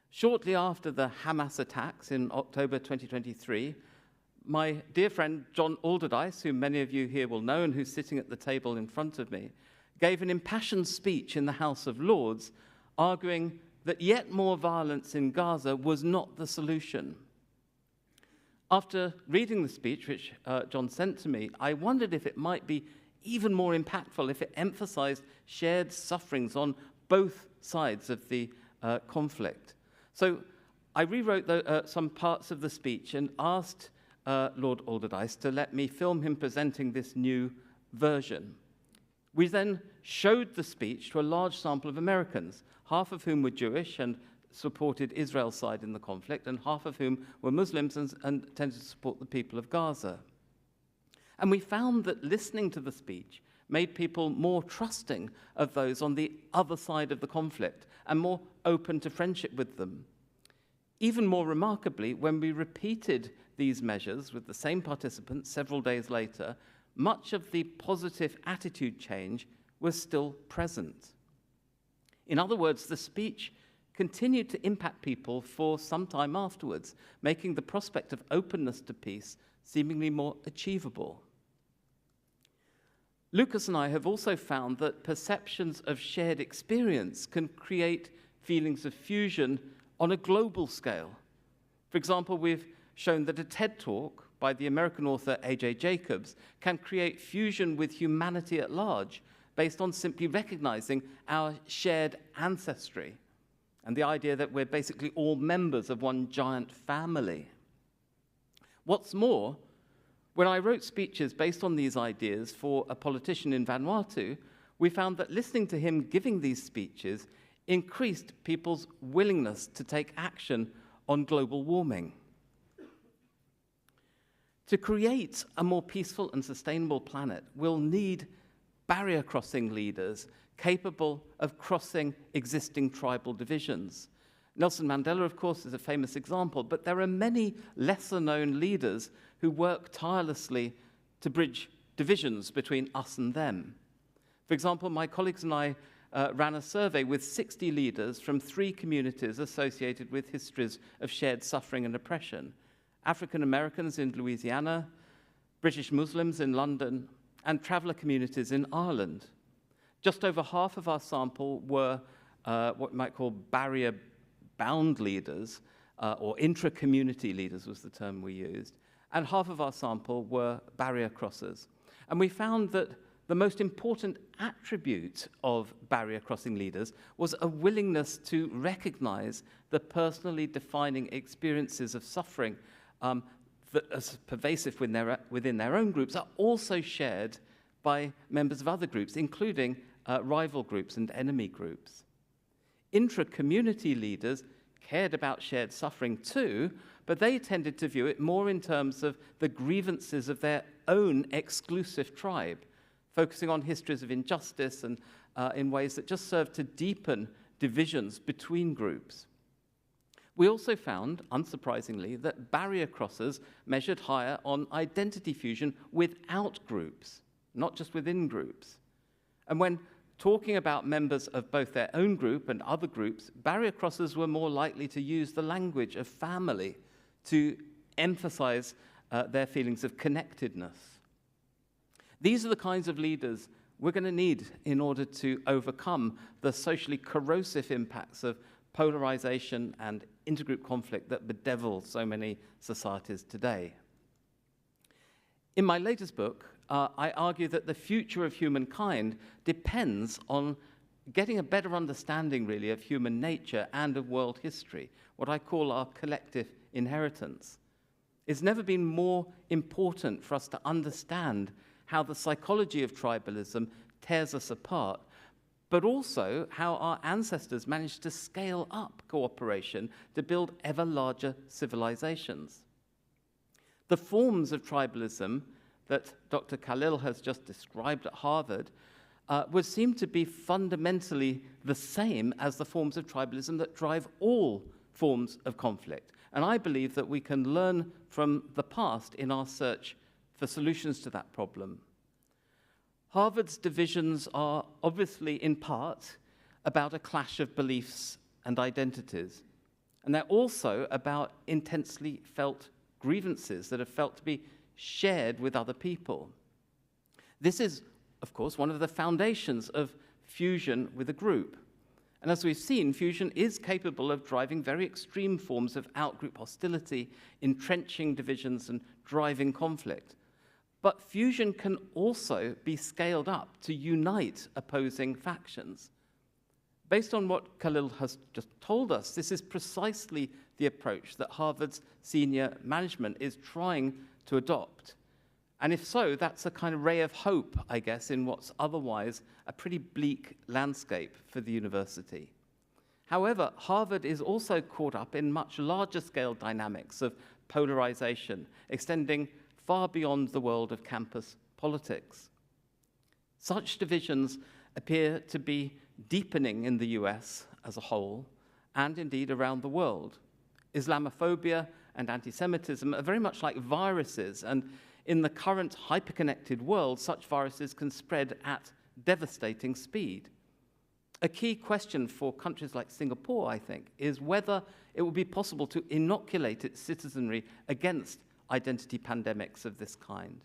S3: Shortly after the Hamas attacks in October 2023, my dear friend John Alderdice, who many of you here will know and who's sitting at the table in front of me, gave an impassioned speech in the House of Lords, arguing that yet more violence in Gaza was not the solution. After reading the speech, which John sent to me, I wondered if it might be even more impactful if it emphasized shared sufferings on both sides of the conflict. So I rewrote some parts of the speech and asked Lord Alderdice to let me film him presenting this new version. We then showed the speech to a large sample of Americans, half of whom were Jewish and supported Israel's side in the conflict, and half of whom were Muslims and tended to support the people of Gaza. And we found that listening to the speech made people more trusting of those on the other side of the conflict and more open to friendship with them. Even more remarkably, when we repeated these measures with the same participants several days later, much of the positive attitude change was still present. In other words, the speech continued to impact people for some time afterwards, making the prospect of openness to peace seemingly more achievable. Lucas and I have also found that perceptions of shared experience can create feelings of fusion on a global scale. For example, we've shown that a TED Talk by the American author A.J. Jacobs can create fusion with humanity at large based on simply recognizing our shared ancestry and the idea that we're basically all members of one giant family. What's more, when I wrote speeches based on these ideas for a politician in Vanuatu, we found that listening to him giving these speeches increased people's willingness to take action on global warming. To create a more peaceful and sustainable planet, we'll need barrier-crossing leaders capable of crossing existing tribal divisions. Nelson Mandela, of course, is a famous example, but there are many lesser-known leaders who work tirelessly to bridge divisions between us and them. For example, my colleagues and I ran a survey with 60 leaders from 3 communities associated with histories of shared suffering and oppression: African Americans in Louisiana, British Muslims in London, and traveller communities in Ireland. Just over half of our sample were what we might call barrier-bound leaders, or intra-community leaders was the term we used, and half of our sample were barrier crossers. And we found that the most important attribute of barrier-crossing leaders was a willingness to recognize the personally defining experiences of suffering that are pervasive within their own groups are also shared by members of other groups, including rival groups and enemy groups. Intra-community leaders cared about shared suffering too, but they tended to view it more in terms of the grievances of their own exclusive tribe, focusing on histories of injustice and in ways that just served to deepen divisions between groups. We also found, unsurprisingly, that barrier crossers measured higher on identity fusion without groups, not just within groups. And when talking about members of both their own group and other groups, barrier crossers were more likely to use the language of family to emphasize their feelings of connectedness. These are the kinds of leaders we're going to need in order to overcome the socially corrosive impacts of polarization and intergroup conflict that bedevil so many societies today. In my latest book, I argue that the future of humankind depends on getting a better understanding, really, of human nature and of world history, what I call our collective inheritance. It's never been more important for us to understand how the psychology of tribalism tears us apart, but also how our ancestors managed to scale up cooperation to build ever larger civilizations. The forms of tribalism that Dr. Khalil has just described at Harvard would seem to be fundamentally the same as the forms of tribalism that drive all forms of conflict. And I believe that we can learn from the past in our search for solutions to that problem. Harvard's divisions are obviously in part about a clash of beliefs and identities. And they're also about intensely felt grievances that are felt to be shared with other people. This is, of course, one of the foundations of fusion with a group. And as we've seen, fusion is capable of driving very extreme forms of out-group hostility, entrenching divisions, and driving conflict. But fusion can also be scaled up to unite opposing factions. Based on what Khalil has just told us, this is precisely the approach that Harvard's senior management is trying to adopt. And if so, that's a kind of ray of hope, I guess, in what's otherwise a pretty bleak landscape for the university. However, Harvard is also caught up in much larger scale dynamics of polarization, extending far beyond the world of campus politics. Such divisions appear to be deepening in the US as a whole, and indeed around the world. Islamophobia and anti-Semitism are very much like viruses, and in the current hyperconnected world, such viruses can spread at devastating speed. A key question for countries like Singapore, I think, is whether it will be possible to inoculate its citizenry against identity pandemics of this kind.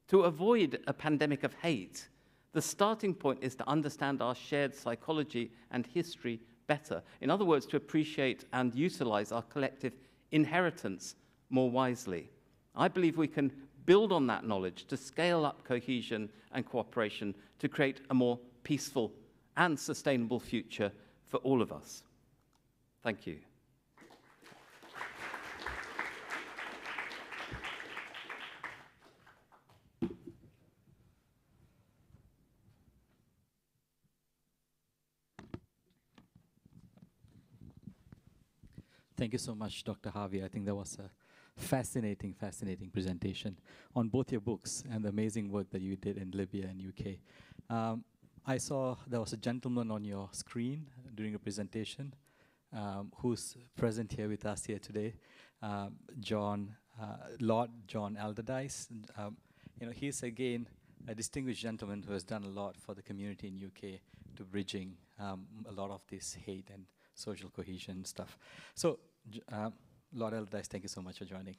S3: To avoid a pandemic of hate, the starting point is to understand our shared psychology and history better. In other words, to appreciate and utilize our collective inheritance more wisely. I believe we can build on that knowledge to scale up cohesion and cooperation to create a more peaceful and sustainable future for all of us. Thank you.
S1: Thank you so much, Dr. Harvey. I think that was a fascinating presentation on both your books and the amazing work that you did in Libya and UK. I saw there was a gentleman on your screen during your presentation who's present here with us here today, Lord John Allardyce. He's again a distinguished gentleman who has done a lot for the community in UK to bridging a lot of this hate and social cohesion stuff. So, Lord Allardyce, thank you so much for joining.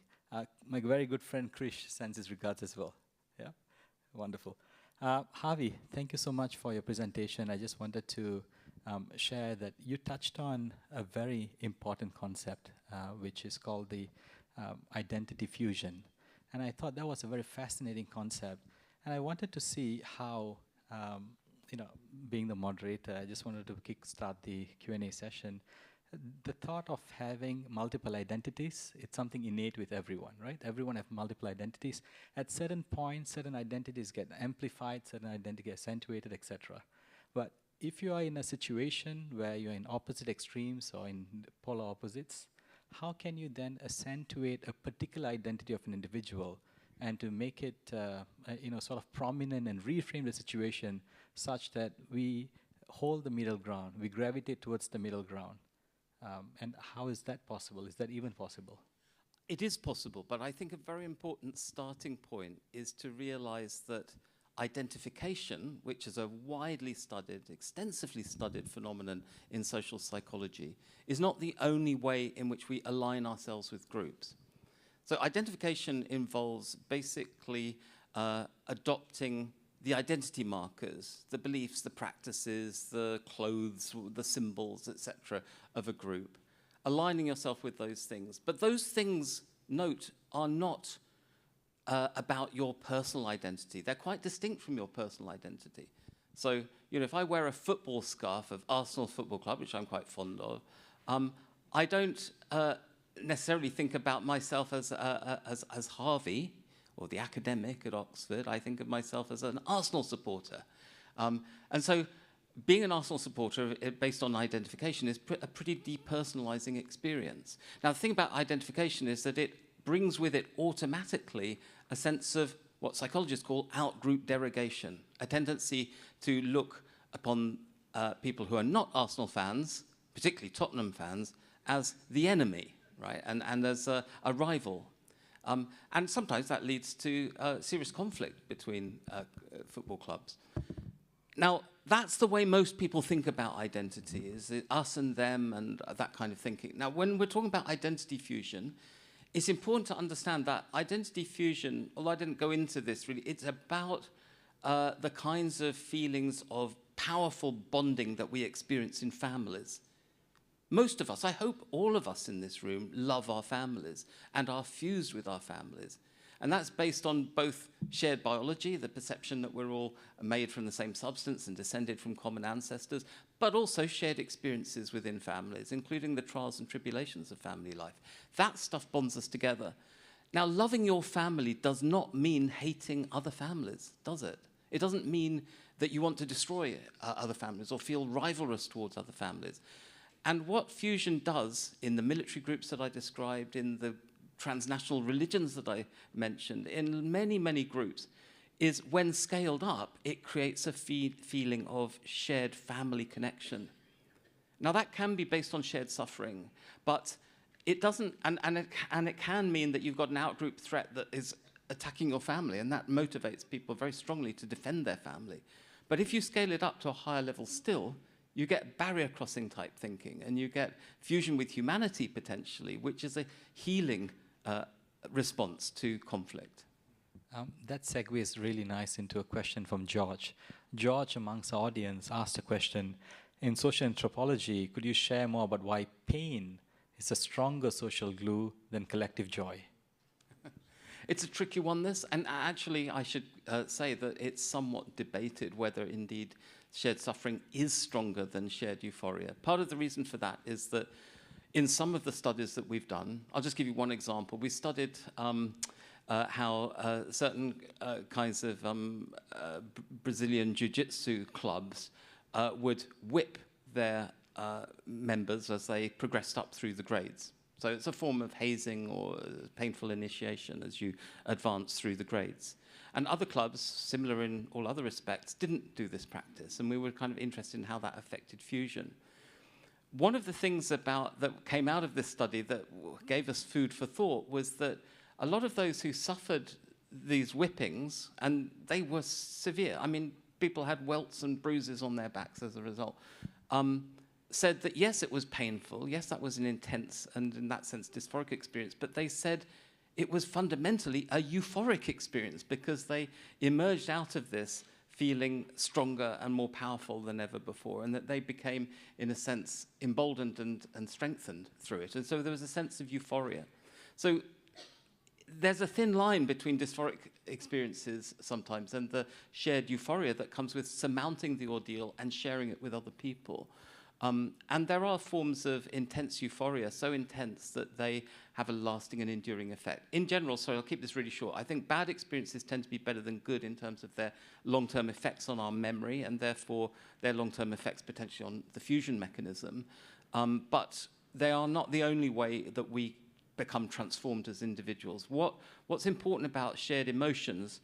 S1: My very good friend Krish sends his regards as well. Yeah, wonderful. Harvey, thank you so much for your presentation. I just wanted to share that you touched on a very important concept, which is called the identity fusion. And I thought that was a very fascinating concept. And I wanted to see how, being the moderator, I just wanted to kickstart the Q&A session. The thought of having multiple identities, it's something innate with everyone, right? Everyone have multiple identities. At certain points, certain identities get amplified, certain identities get accentuated, etc. But if you are in a situation where you're in opposite extremes or in polar opposites, how can you then accentuate a particular identity of an individual and to make it sort of prominent and reframe the situation such that we hold the middle ground, we gravitate towards the middle ground? And how is that possible? Is that even possible?
S3: It is possible, but I think a very important starting point is to realize that identification, which is a widely studied, extensively studied phenomenon in social psychology, is not the only way in which we align ourselves with groups. So identification involves basically adopting the identity markers, the beliefs, the practices, the clothes, the symbols, etc. of a group, aligning yourself with those things. But those things, note, are not about your personal identity. They're quite distinct from your personal identity. So, if I wear a football scarf of Arsenal Football Club, which I'm quite fond of, I don't necessarily think about myself as Harvey, or the academic at Oxford. I think of myself as an Arsenal supporter. And so being an Arsenal supporter based on identification is a pretty depersonalizing experience. Now, the thing about identification is that it brings with it automatically a sense of what psychologists call out-group derogation, a tendency to look upon people who are not Arsenal fans, particularly Tottenham fans, as the enemy, right, and as a rival. And sometimes that leads to serious conflict between football clubs. Now, that's the way most people think about identity, is it us and them and that kind of thinking. Now, when we're talking about identity fusion, it's important to understand that identity fusion, although I didn't go into this really, it's about the kinds of feelings of powerful bonding that we experience in families. Most of us, I hope all of us in this room, love our families and are fused with our families. And that's based on both shared biology, the perception that we're all made from the same substance and descended from common ancestors, but also shared experiences within families, including the trials and tribulations of family life. That stuff bonds us together. Now, loving your family does not mean hating other families, does it? It doesn't mean that you want to destroy other families or feel rivalrous towards other families. And what fusion does in the military groups that I described, in the transnational religions that I mentioned, in many, many groups, is when scaled up, it creates a feeling of shared family connection. Now, that can be based on shared suffering, but it doesn't, and it can mean that you've got an out-group threat that is attacking your family, and that motivates people very strongly to defend their family. But if you scale it up to a higher level still, you get barrier crossing type thinking, and you get fusion with humanity potentially, which is a healing response to conflict.
S1: That segues really nice into a question from George. George, amongst our audience, asked a question. In social anthropology, could you share more about why pain is a stronger social glue than collective joy?
S3: It's a tricky one, this, and actually I should say that it's somewhat debated whether indeed shared suffering is stronger than shared euphoria. Part of the reason for that is that in some of the studies that we've done, I'll just give you one example. We studied how certain kinds of Brazilian jiu-jitsu clubs would whip their members as they progressed up through the grades. So it's a form of hazing or painful initiation as you advance through the grades. And other clubs, similar in all other respects, didn't do this practice, and we were kind of interested in how that affected fusion. One of the things that came out of this study that gave us food for thought was that a lot of those who suffered these whippings, and they were severe, I mean, people had welts and bruises on their backs as a result, said that yes, it was painful, yes, that was an intense and in that sense dysphoric experience, but they said it was fundamentally a euphoric experience because they emerged out of this feeling stronger and more powerful than ever before, and that they became, in a sense, emboldened and strengthened through it. And so there was a sense of euphoria. So there's a thin line between dysphoric experiences sometimes and the shared euphoria that comes with surmounting the ordeal and sharing it with other people. And there are forms of intense euphoria, so intense that they have a lasting and enduring effect. In general, sorry, I'll keep this really short, I think bad experiences tend to be better than good in terms of their long-term effects on our memory and therefore their long-term effects potentially on the fusion mechanism. But they are not the only way that we become transformed as individuals. What's important about shared emotions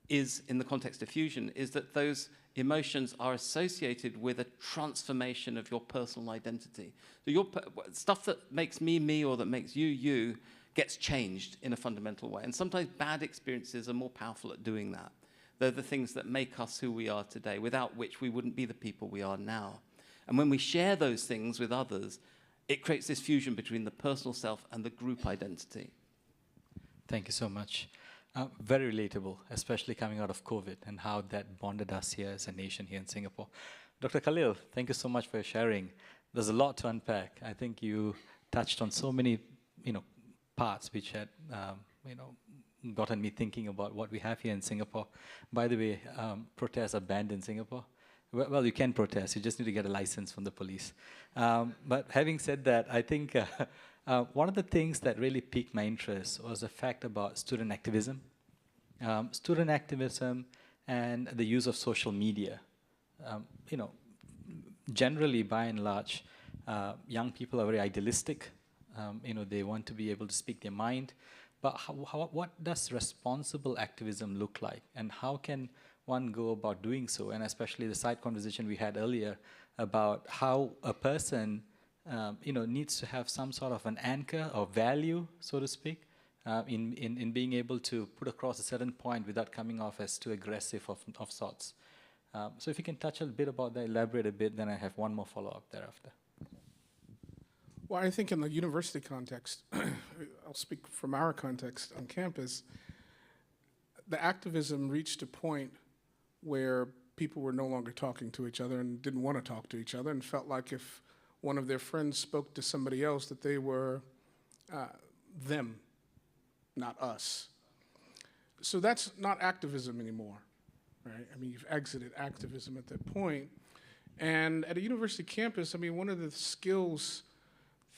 S3: is, in the context of fusion, is that those emotions are associated with a transformation of your personal identity. So your stuff that makes me, me, or that makes you, you, gets changed in a fundamental way. And sometimes bad experiences are more powerful at doing that. They're the things that make us who we are today, without which we wouldn't be the people we are now. And when we share those things with others, it creates this fusion between the personal self and the group identity.
S1: Thank you so much. Very relatable, especially coming out of COVID and how that bonded us here as a nation here in Singapore. Dr. Khalil, thank you so much for your sharing. There's a lot to unpack. I think you touched on so many, parts which had, gotten me thinking about what we have here in Singapore. By the way, protests are banned in Singapore. Well, you can protest. You just need to get a license from the police. But having said that, I think one of the things that really piqued my interest was the fact about student activism. Student activism and the use of social media. Generally, by and large, young people are very idealistic They want to be able to speak their mind. But what does responsible activism look like? And how can one go about doing so? And especially the side conversation we had earlier about how a person needs to have some sort of an anchor or value, so to speak, in being able to put across a certain point without coming off as too aggressive of sorts. So if you can touch a bit about that, elaborate a bit, then I have one more follow-up thereafter.
S2: Well, I think in the university context, I'll speak from our context on campus, the activism reached a point where people were no longer talking to each other and didn't want to talk to each other and felt like if one of their friends spoke to somebody else that they were them, not us. So that's not activism anymore, right? I mean, you've exited activism at that point. And at a university campus, I mean, one of the skills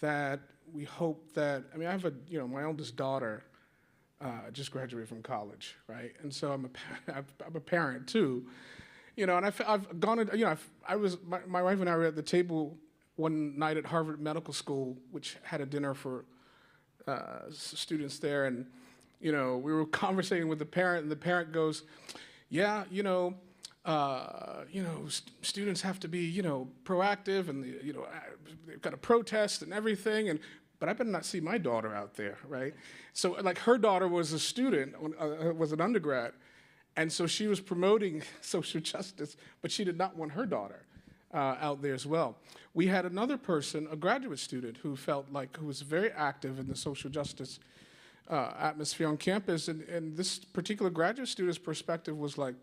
S2: that we hope that, I mean, I have my oldest daughter just graduated from college, right? And so I'm a parent too, and I've gone, my wife and I were at the table one night at Harvard Medical School, which had a dinner for students there, and we were conversating with the parent, and the parent goes, "Yeah, students have to be, proactive, and they've got to protest and everything, but I better not see my daughter out there, right?" So, like, her daughter was a student, was an undergrad, and so she was promoting social justice, but she did not want her daughter out there as well. We had another person, a graduate student, who was very active in the social justice atmosphere on campus, and this particular graduate student's perspective was like,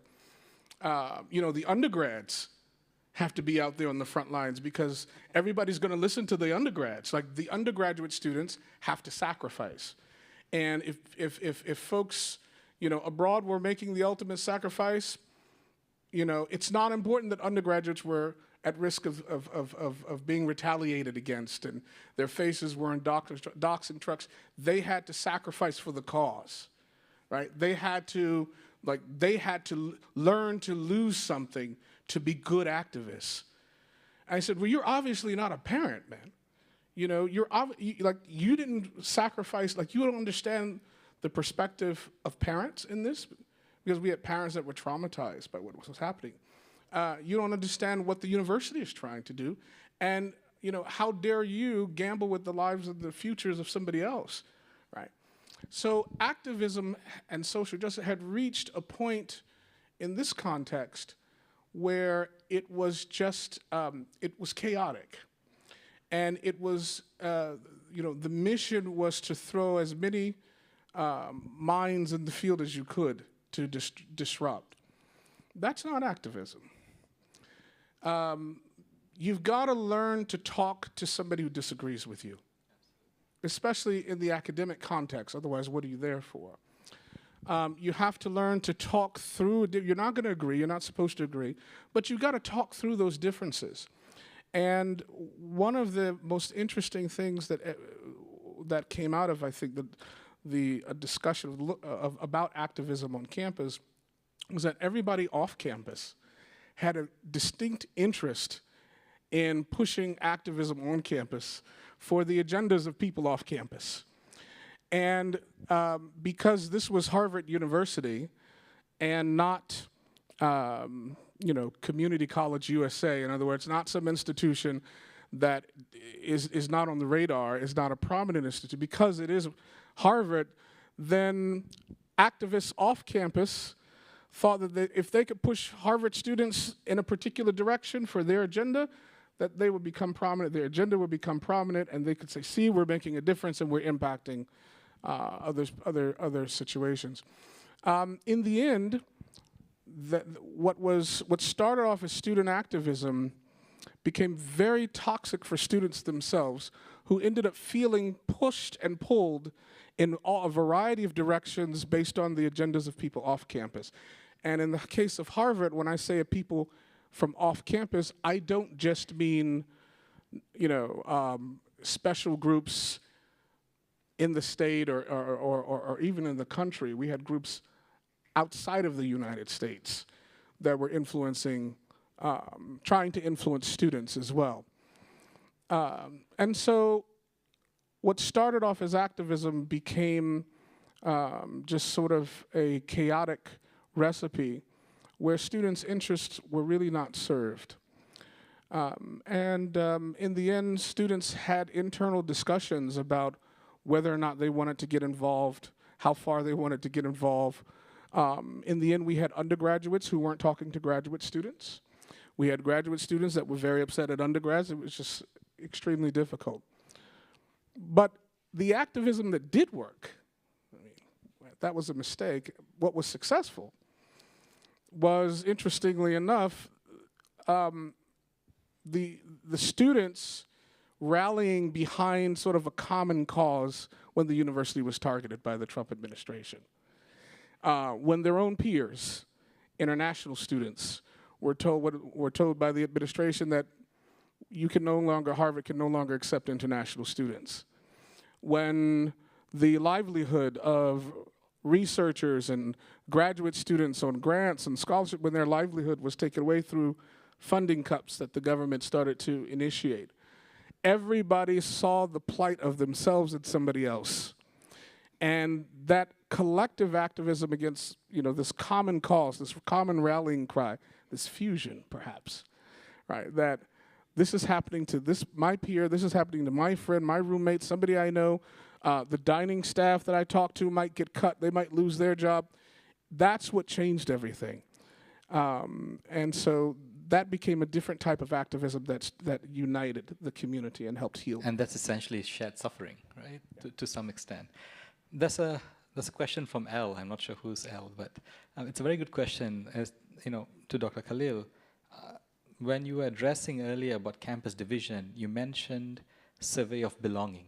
S2: the undergrads have to be out there on the front lines because everybody's going to listen to the undergrads. Like, the undergraduate students have to sacrifice. And if folks, abroad were making the ultimate sacrifice, it's not important that undergraduates were at risk of being retaliated against and their faces were in docks and trucks. They had to sacrifice for the cause, right? They had to learn to lose something to be good activists. And I said, well, you're obviously not a parent, man. You didn't sacrifice, you don't understand the perspective of parents in this, because we had parents that were traumatized by what was happening. You don't understand what the university is trying to do, and how dare you gamble with the lives and the futures of somebody else, right? So activism and social justice had reached a point in this context where it was just, it was chaotic. And it was, the mission was to throw as many mines in the field as you could to disrupt. That's not activism. You've got to learn to talk to somebody who disagrees with you, especially in the academic context. Otherwise, what are you there for? You have to learn to talk through. You're not going to agree. You're not supposed to agree. But you've got to talk through those differences. And one of the most interesting things that came out of, I think, the discussion about activism on campus was that everybody off campus had a distinct interest in pushing activism on campus for the agendas of people off campus. And because this was Harvard University and not, Community College USA, in other words, not some institution that is not on the radar, is not a prominent institute, because it is Harvard, then activists off campus thought that if they could push Harvard students in a particular direction for their agenda, that they would become prominent, their agenda would become prominent, and they could say, see, we're making a difference and we're impacting other situations. In the end, what started off as student activism became very toxic for students themselves, who ended up feeling pushed and pulled in a variety of directions based on the agendas of people off campus. And in the case of Harvard, when I say people from off campus, I don't just mean, special groups in the state or even in the country. We had groups outside of the United States that were influencing, trying to influence students as well. And so what started off as activism became just sort of a chaotic recipe where students' interests were really not served. In the end, students had internal discussions about whether or not they wanted to get involved, how far they wanted to get involved. In the end, we had undergraduates who weren't talking to graduate students. We had graduate students that were very upset at undergrads. It was just extremely difficult. But the activism that did work, I mean, that was a mistake. What was successful was, interestingly enough, the students rallying behind sort of a common cause when the university was targeted by the Trump administration. When their own peers, international students, were told by the administration that Harvard can no longer accept international students. When the livelihood of researchers and graduate students on grants and scholarship, when their livelihood was taken away through funding cuts that the government started to initiate. Everybody saw the plight of themselves and somebody else. And that collective activism against, this common cause, this common rallying cry, this fusion, perhaps, right? That this is happening to my peer, this is happening to my friend, my roommate, somebody I know, the dining staff that I talk to might get cut, they might lose their job. That's what changed everything. And so that became a different type of activism that united the community and helped heal.
S1: And that's essentially shared suffering, right? Yeah. To some extent. There's a question from L. I'm not sure who's L, but it's a very good question. As to Dr. Khalil, when you were addressing earlier about campus division, you mentioned survey of belonging,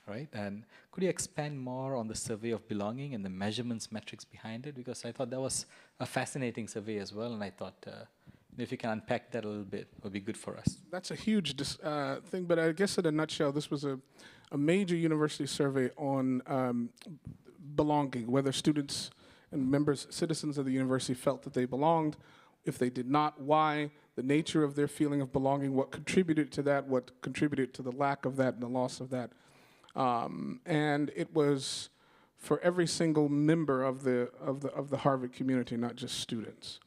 S1: right? And could you expand more on the survey of belonging and the measurements, metrics behind it? Because I thought that was a fascinating survey as well, and I thought if you can unpack that a little bit, it would be good for us.
S2: That's a huge thing, but I guess in a nutshell, this was a major university survey on belonging, whether students and citizens of the university felt that they belonged. If they did not, why, the nature of their feeling of belonging, what contributed to that, what contributed to the lack of that and the loss of that. And it was for every single member of the Harvard community, not just students.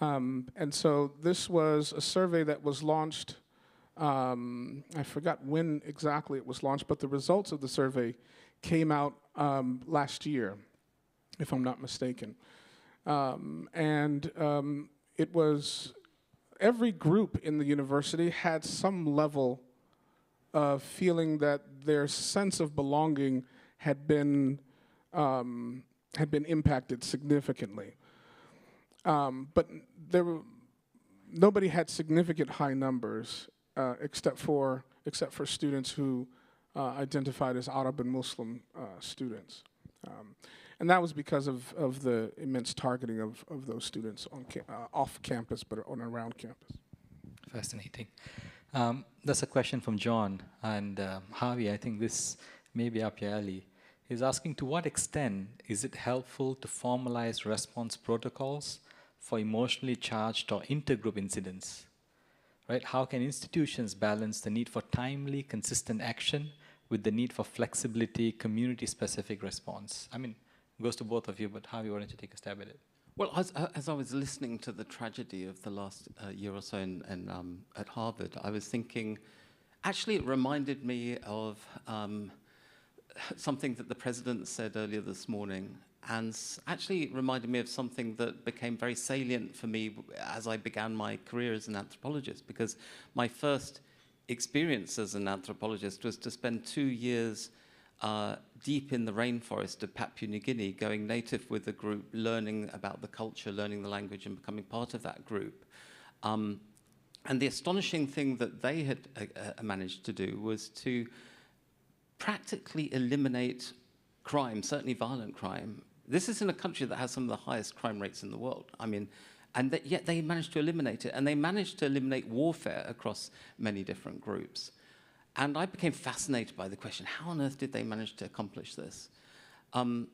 S2: And so this was a survey that was launched, I forgot when exactly it was launched, but the results of the survey came out last year, if I'm not mistaken. It was, every group in the university had some level of feeling that their sense of belonging had been impacted significantly. But nobody had significant high numbers except for students who identified as Arab and Muslim students. And that was because of the immense targeting of those students off campus, but on around campus.
S1: Fascinating. That's a question from John. And Harvey, I think this may be up your alley. He's asking, to what extent is it helpful to formalize response protocols for emotionally charged or intergroup incidents? Right? How can institutions balance the need for timely, consistent action with the need for flexibility, community-specific response? I mean, it goes to both of you, but Harvey, why don't you take a stab at it?
S3: Well, as I was listening to the tragedy of the last year or so at Harvard, I was thinking, actually it reminded me of something that the president said earlier this morning, and actually it reminded me of something that became very salient for me as I began my career as an anthropologist, because my first experience as an anthropologist was to spend 2 years deep in the rainforest of Papua New Guinea, going native with a group, learning about the culture, learning the language, and becoming part of that group. And the astonishing thing that they had managed to do was to practically eliminate crime, certainly violent crime. This is in a country that has some of the highest crime rates in the world. I mean, and yet they managed to eliminate it, and they managed to eliminate warfare across many different groups. And I became fascinated by the question, how on earth did they manage to accomplish this? And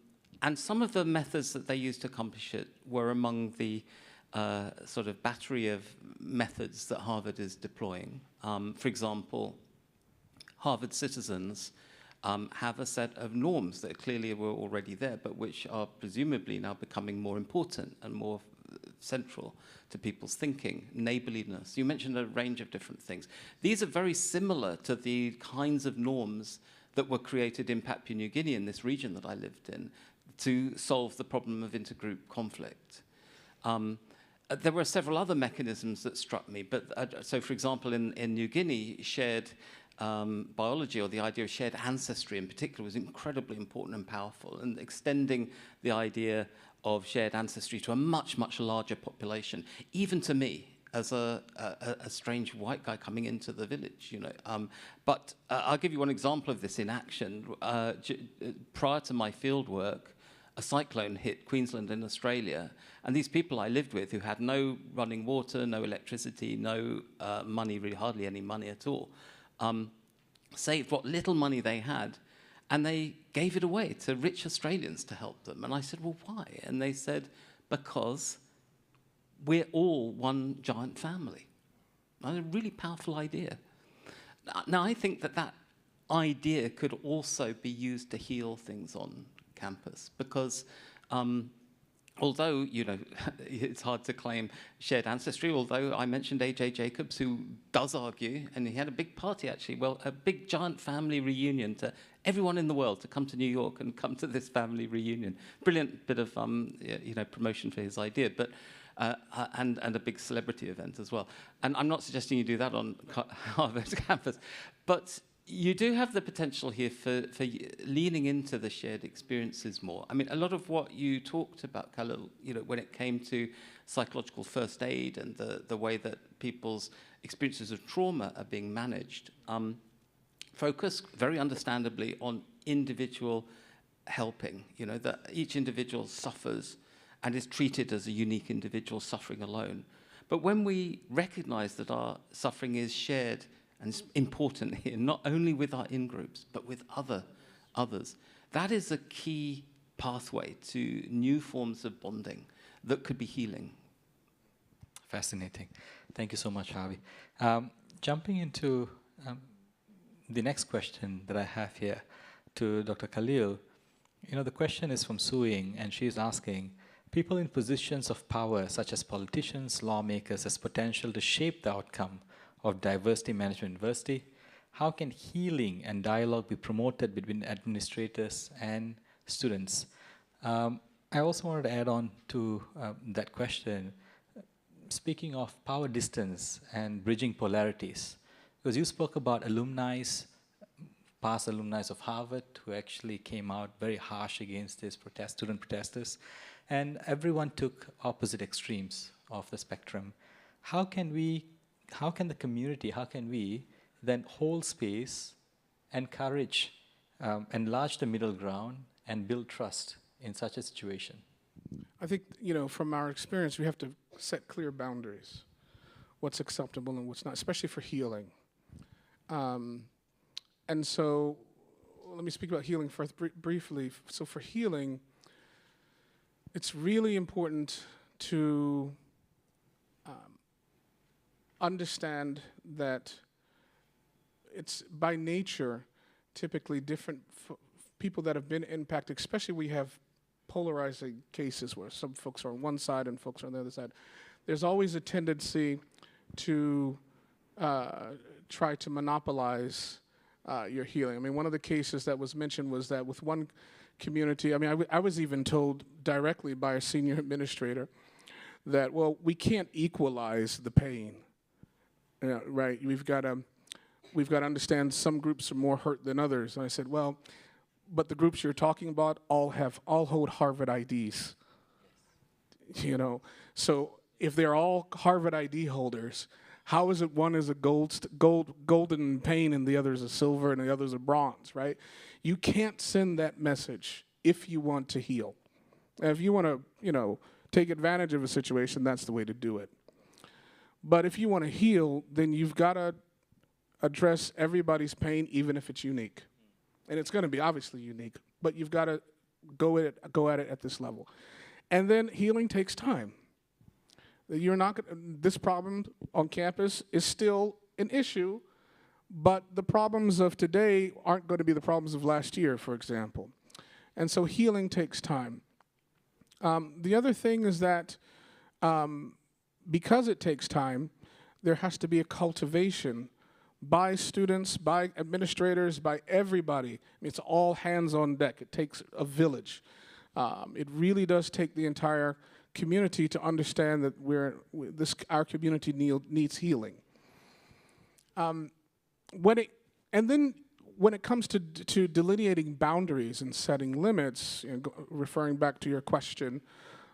S3: some of the methods that they used to accomplish it were among the sort of battery of methods that Harvard is deploying. For example, Harvard citizens have a set of norms that clearly were already there, but which are presumably now becoming more important and more central to people's thinking. Neighborliness. You mentioned a range of different things. These are very similar to the kinds of norms that were created in Papua New Guinea, in this region that I lived in, to solve the problem of intergroup conflict. There were several other mechanisms that struck me, but so for example, in New Guinea, shared biology, or the idea of shared ancestry in particular, was incredibly important and powerful, and extending the idea of shared ancestry to a much, much larger population, even to me, as a strange white guy coming into the village, you know. But I'll give you one example of this in action. Prior to my field work, a cyclone hit Queensland in Australia, and these people I lived with, who had no running water, no electricity, no money, really hardly any money at all, saved what little money they had, and they gave it away to rich Australians to help them. And I said, well, why? And they said, because we're all one giant family. That's a really powerful idea. Now, I think that that idea could also be used to heal things on campus, because although, you know, it's hard to claim shared ancestry, although I mentioned A.J. Jacobs, who does argue, and he had a big party actually, well, a big giant family reunion to everyone in the world to come to New York and come to this family reunion. Brilliant bit of, you know, promotion for his idea, but and a big celebrity event as well. And I'm not suggesting you do that on Harvard campus, but you do have the potential here for leaning into the shared experiences more. I mean, a lot of what you talked about, Khalil, you know, when it came to psychological first aid and the way that people's experiences of trauma are being managed, focus very understandably on individual helping, you know, that each individual suffers and is treated as a unique individual suffering alone. But when we recognize that our suffering is shared, and it's important here, not only with our in-groups, but with others, that is a key pathway to new forms of bonding that could be healing.
S1: Fascinating. Thank you so much, Harvey. Jumping into the next question that I have here to Dr. Khalil, you know, the question is from Suing, and she's asking, people in positions of power, such as politicians, lawmakers, has potential to shape the outcome of diversity management university. How can healing and dialogue be promoted between administrators and students? I also wanted to add on to that question, speaking of power distance and bridging polarities, because you spoke about alumni, past alumni of Harvard, who actually came out very harsh against these student protesters, and everyone took opposite extremes of the spectrum. How can the community, how can we then hold space, encourage, enlarge the middle ground, and build trust in such a situation?
S2: I think, you know, from our experience, we have to set clear boundaries, what's acceptable and what's not, especially for healing. And so, let me speak about healing first briefly. So for healing, it's really important to understand that it's by nature typically different people that have been impacted, especially we have polarizing cases where some folks are on one side and folks are on the other side. There's always a tendency to try to monopolize your healing. I mean, one of the cases that was mentioned was that with one community, I mean, I was even told directly by a senior administrator that, well, we can't equalize the pain. Right, we've got to understand some groups are more hurt than others. And I said, well, but the groups you're talking about all hold Harvard IDs. You know, so if they're all Harvard ID holders, how is it one is a golden pain and the other is a silver and the other is a bronze, right? You can't send that message if you want to heal. And if you want to, you know, take advantage of a situation, that's the way to do it. But if you want to heal, then you've got to address everybody's pain, even if it's unique. And it's going to be obviously unique, but you've got to go at it at this level. And then healing takes time. You're not this problem on campus is still an issue, But the problems of today aren't going to be the problems of last year, for example. And so healing takes time. The other thing is that because it takes time, there has to be a cultivation by students, by administrators, by everybody. It's all hands on deck. It takes a village. It really does take the entire community to understand that our community needs healing. When it comes to delineating boundaries and setting limits, referring back to your question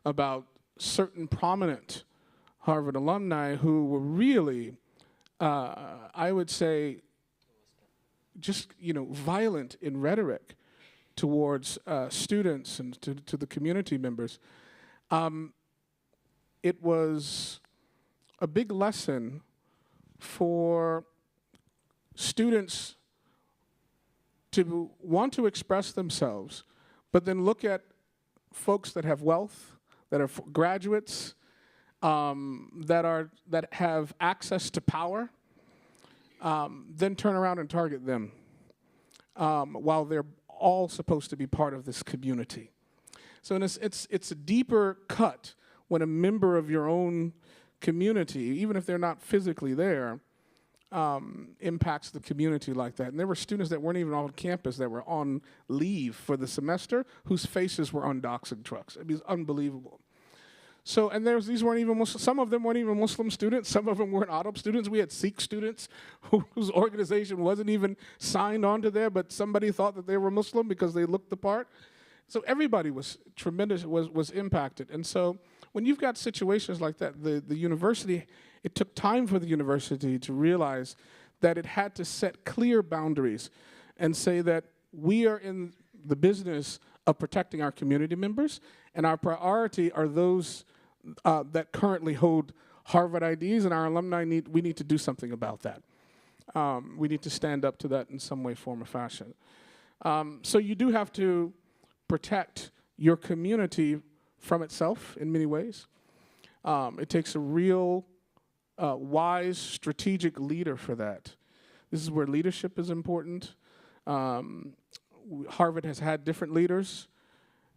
S2: about certain prominent Harvard alumni who were really, I would say, just violent in rhetoric towards students and to the community members, it was a big lesson for students to want to express themselves, but then look at folks that have wealth, that are graduates, that have access to power, then turn around and target them while they're all supposed to be part of this community. So it's a deeper cut when a member of your own community, even if they're not physically there, impacts the community like that. And there were students that weren't even on campus that were on leave for the semester whose faces were on doxing trucks. It was unbelievable. So, and these weren't even Muslim, some of them weren't even Muslim students, some of them weren't Arab students. We had Sikh students whose organization wasn't even signed onto there, but somebody thought that they were Muslim because they looked the part. So everybody was was impacted. And so when you've got situations like that, the university, it took time for the university to realize that it had to set clear boundaries and say that we are in the business of protecting our community members, and our priority are those that currently hold Harvard IDs, and our alumni we need to do something about that. We need to stand up to that in some way, form, or fashion. So you do have to protect your community from itself in many ways. It takes a real wise, strategic leader for that. This is where leadership is important. Harvard has had different leaders.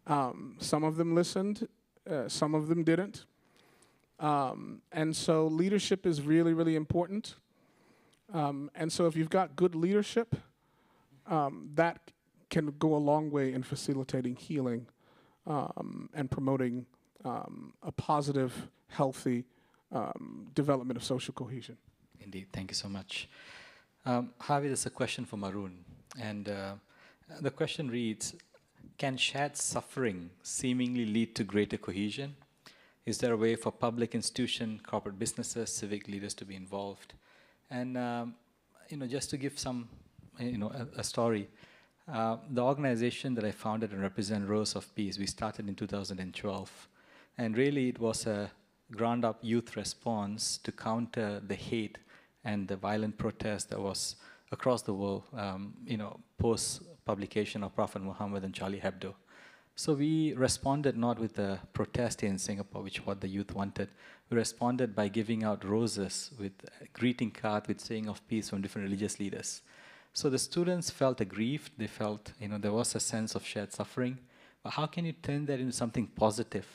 S2: Some of them listened, some of them didn't. And so leadership is really, really important. And so if you've got good leadership, that can go a long way in facilitating healing and promoting a positive, healthy development of social cohesion.
S1: Indeed, thank you so much. Harvey, there's a question from Arun, and the question reads, can shared suffering seemingly lead to greater cohesion? Is there a way for public institutions, corporate businesses, civic leaders to be involved? And just to give some, a story, the organization that I founded and represent, Rose of Peace, we started in 2012, and really it was a ground-up youth response to counter the hate and the violent protest that was across the world, post-publication of Prophet Muhammad and Charlie Hebdo. So we responded not with a protest here in Singapore, which what the youth wanted. We responded by giving out roses with a greeting card with saying of peace from different religious leaders. So the students felt aggrieved. They felt, there was a sense of shared suffering. But how can you turn that into something positive?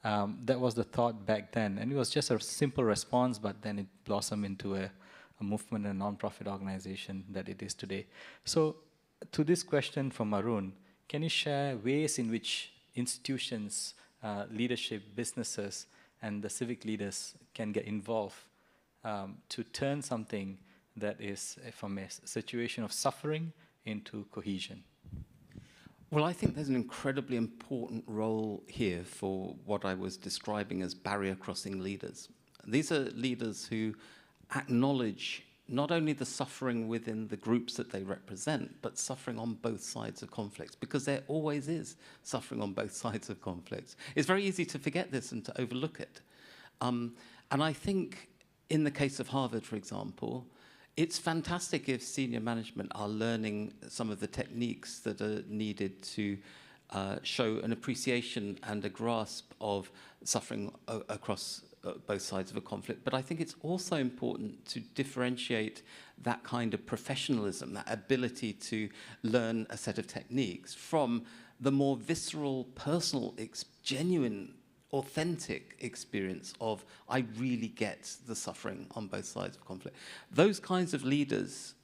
S1: That was the thought back then. And it was just a simple response, but then it blossomed into a movement, a non-profit organization that it is today. So to this question from Arun, can you share ways in which institutions, leadership, businesses, and the civic leaders can get involved to turn something that is from a situation of suffering into cohesion?
S3: Well, I think there's an incredibly important role here for what I was describing as barrier-crossing leaders. These are leaders who acknowledge not only the suffering within the groups that they represent, but suffering on both sides of conflicts, because there always is suffering on both sides of conflicts. It's very easy to forget this and to overlook it. And I think in the case of Harvard, for example, it's fantastic if senior management are learning some of the techniques that are needed to show an appreciation and a grasp of suffering across both sides of a conflict, but I think it's also important to differentiate that kind of professionalism, that ability to learn a set of techniques, from the more visceral, personal, genuine, authentic experience of, I really get the suffering on both sides of conflict. Those kinds of leaders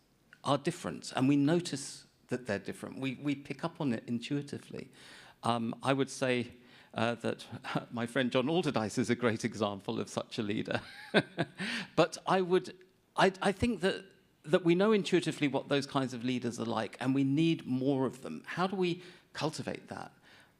S3: are different, and we notice that they're different. We pick up on it intuitively. I would say that my friend John Alderdice is a great example of such a leader. But I think that we know intuitively what those kinds of leaders are like, and we need more of them. How do we cultivate that?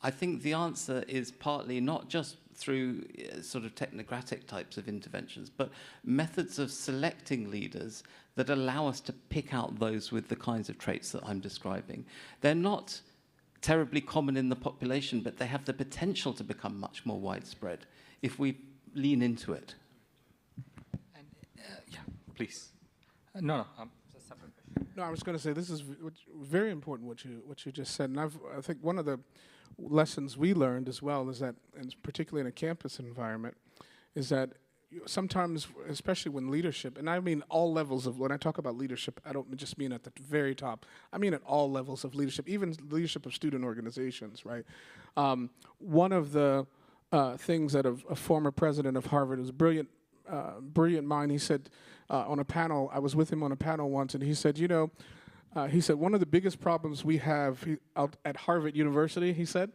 S3: I think the answer is partly not just through sort of technocratic types of interventions, but methods of selecting leaders that allow us to pick out those with the kinds of traits that I'm describing. They're not terribly common in the population, but they have the potential to become much more widespread if we lean into it.
S1: And, yeah, please. No, it's a separate question.
S2: No, I was going to say this is very important what you just said, and I think one of the lessons we learned as well is that, and particularly in a campus environment, is that sometimes, especially when leadership, and I mean all levels of, when I talk about leadership, I don't just mean at the very top, I mean at all levels of leadership, even leadership of student organizations, right? One of the things that a former president of Harvard, was a brilliant mind, he said on a panel, I was with him on a panel once, and he said, you know, he said, one of the biggest problems we have out at Harvard University, he said,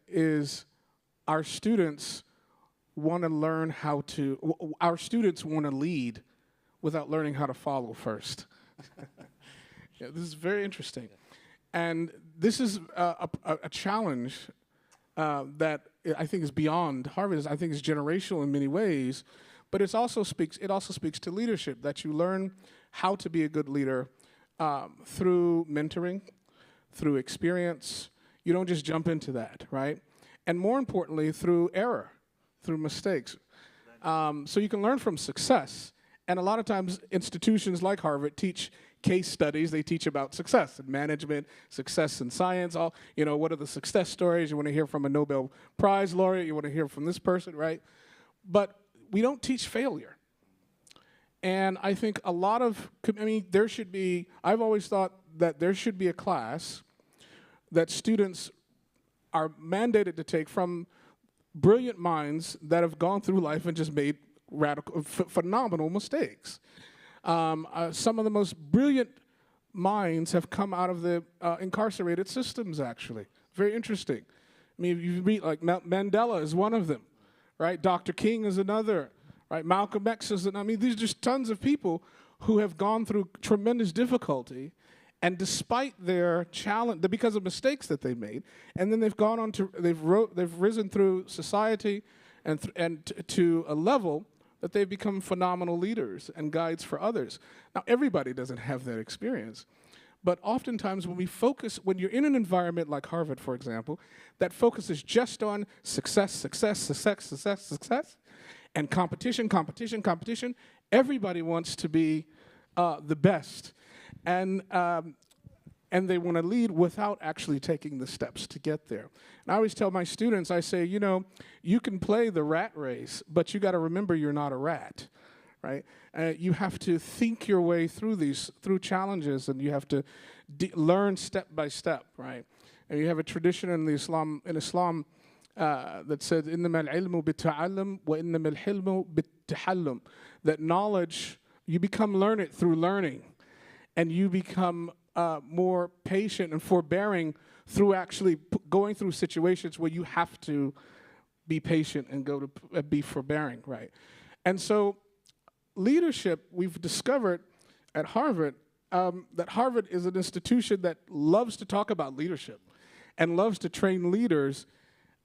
S2: is our students want to learn how to, our students want to lead without learning how to follow first. Yeah, this is very interesting. And this is a challenge that I think is beyond Harvard. I think is generational in many ways, but it also speaks to leadership, that you learn how to be a good leader through mentoring, through experience. You don't just jump into that, right? And more importantly, through error, through mistakes. So you can learn from success. And a lot of times institutions like Harvard teach case studies. They teach about success in management, success in science. All, you know, what are the success stories? You want to hear from a Nobel Prize laureate. You want to hear from this person, right? But we don't teach failure. And I think a lot of, I mean, there should be, I've always thought that there should be a class that students are mandated to take from brilliant minds that have gone through life and just made phenomenal mistakes. Some of the most brilliant minds have come out of the incarcerated systems, actually. Very interesting. I mean, if you read, like, Mandela is one of them, right? Dr. King is another, right? Malcolm X is another. I mean, these are just tons of people who have gone through tremendous difficulty, and despite their challenge, because of mistakes that they made, and then they've gone on to, they've risen through society and to a level that they've become phenomenal leaders and guides for others. Now, everybody doesn't have that experience, but oftentimes when we focus, when you're in an environment like Harvard, for example, that focuses just on success, success, success, success, success, and competition, competition, competition, everybody wants to be the best. And they want to lead without actually taking the steps to get there. And I always tell my students, I say, you know, you can play the rat race, but you got to remember you're not a rat, right? You have to think your way through through challenges, and you have to learn step by step, right? And you have a tradition in Islam that said, إِنَّمَا الْعِلْمُ بِالتَّعَلُّمْ وَإِنَّمَا الْحِلْمُ بِالتَّحَلُّمْ. That knowledge, you become learned through learning, and you become more patient and forbearing through actually going through situations where you have to be patient and go to be forbearing, right? And so leadership, we've discovered at Harvard that Harvard is an institution that loves to talk about leadership and loves to train leaders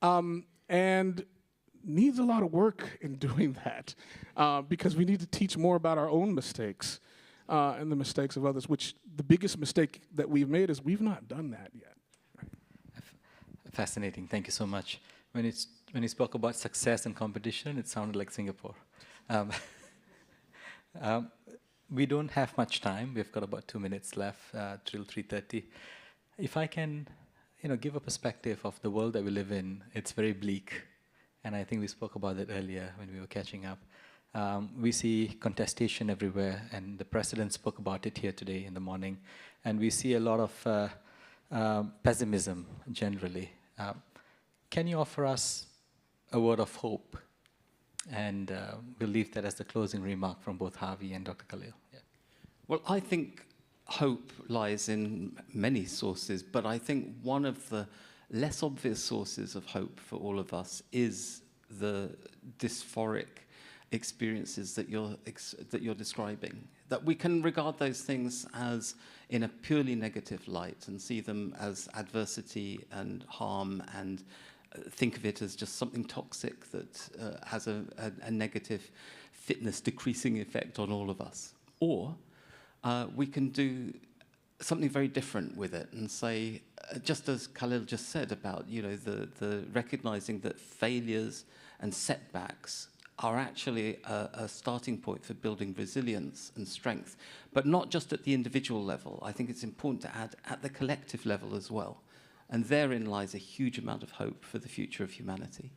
S2: and needs a lot of work in doing that because we need to teach more about our own mistakes and the mistakes of others, which the biggest mistake that we've made is we've not done that yet.
S1: Fascinating. Thank you so much. When you spoke about success and competition, it sounded like Singapore. We don't have much time. We've got about 2 minutes left till 3:30. If I can, give a perspective of the world that we live in, it's very bleak. and I think we spoke about it earlier when we were catching up. We see contestation everywhere, and the President spoke about it here today in the morning, and we see a lot of pessimism generally. Can you offer us a word of hope? And we'll leave that as the closing remark from both Harvey and Dr. Khalil. Yeah.
S3: Well, I think hope lies in many sources, but I think one of the less obvious sources of hope for all of us is the dysphoric experiences that you're describing. That we can regard those things as in a purely negative light and see them as adversity and harm and think of it as just something toxic that has a negative fitness decreasing effect on all of us. Or we can do something very different with it and say, just as Khalil just said about, the recognizing that failures and setbacks are actually a starting point for building resilience and strength, but not just at the individual level. I think it's important to add at the collective level as well. And therein lies a huge amount of hope for the future of humanity.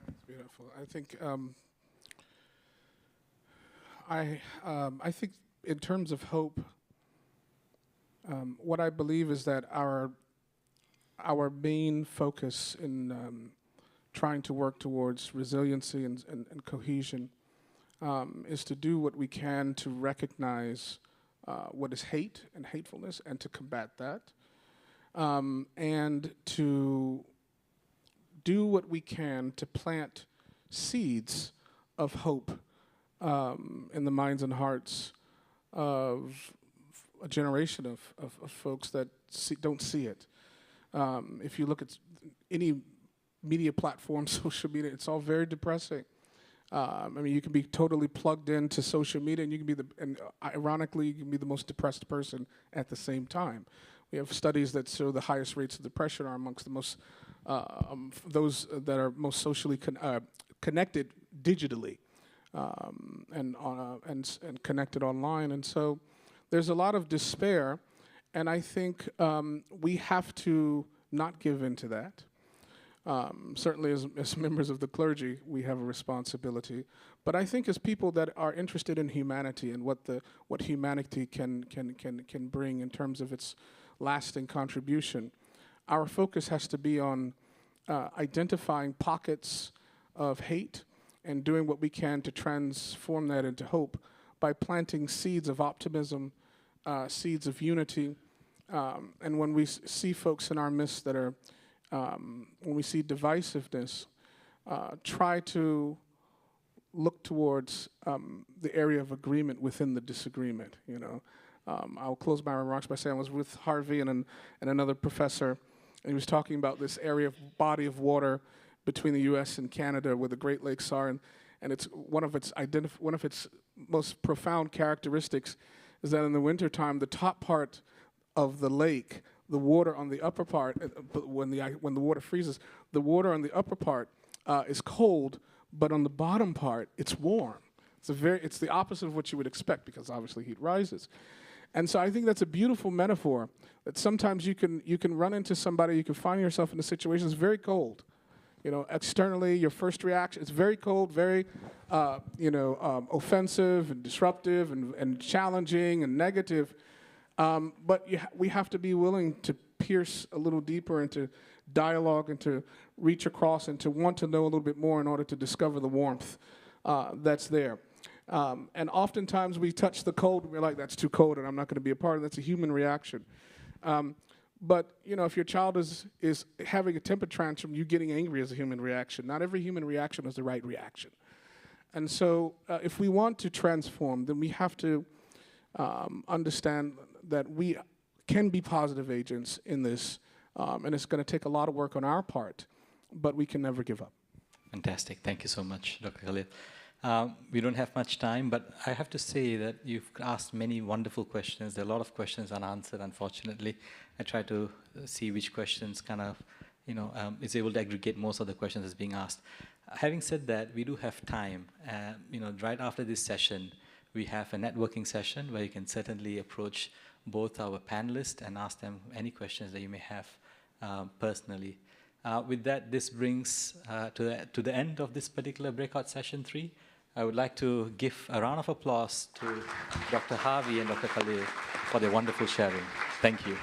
S2: That's beautiful. I think I think in terms of hope, what I believe is that our main focus in trying to work towards resiliency and cohesion is to do what we can to recognize what is hate and hatefulness and to combat that, and to do what we can to plant seeds of hope in the minds and hearts of a generation of folks that don't see it. If you look at any media platform, social media, it's all very depressing. I mean, you can be totally plugged into social media, and you can be ironically, you can be the most depressed person at the same time. We have studies that show the highest rates of depression are amongst the most those that are most socially connected digitally and connected online, and so there's a lot of despair, and I think we have to not give in to that. Certainly as members of the clergy, we have a responsibility. But I think as people that are interested in humanity and what humanity can bring in terms of its lasting contribution, our focus has to be on identifying pockets of hate and doing what we can to transform that into hope by planting seeds of optimism, seeds of unity. And when we see folks in our midst that are when we see divisiveness, try to look towards the area of agreement within the disagreement. I'll close my remarks by saying I was with Harvey and another professor, and he was talking about this area of body of water between the U.S. and Canada, where the Great Lakes are, and it's one of its most profound characteristics is that in the wintertime, the top part of the lake, the water on the upper part, when the water freezes, the water on the upper part is cold, but on the bottom part, it's warm. It's the opposite of what you would expect, because obviously heat rises. And so I think that's a beautiful metaphor, that sometimes you can run into somebody, you can find yourself in a situation that's very cold. Externally, your first reaction, it's very cold, very offensive and disruptive and challenging and negative. But we have to be willing to pierce a little deeper into dialogue and to reach across and to want to know a little bit more in order to discover the warmth that's there. And oftentimes we touch the cold and we're like, that's too cold and I'm not going to be a part of it. That's a human reaction. But if your child is having a temper tantrum, you getting angry is a human reaction. Not every human reaction is the right reaction. And so if we want to transform, then we have to understand that we can be positive agents in this, and it's going to take a lot of work on our part, but we can never give up.
S1: Fantastic. Thank you so much, Dr. Khalil. We don't have much time, but I have to say that you've asked many wonderful questions. There are a lot of questions unanswered, unfortunately. I try to see which questions kind of, is able to aggregate most of the questions that's being asked. Having said that, we do have time. Right after this session, we have a networking session where you can certainly approach both our panelists and ask them any questions that you may have personally. With that, this brings to the end of this particular breakout session 3. I would like to give a round of applause to Dr. Harvey and Dr. Khalil for their wonderful sharing. Thank you.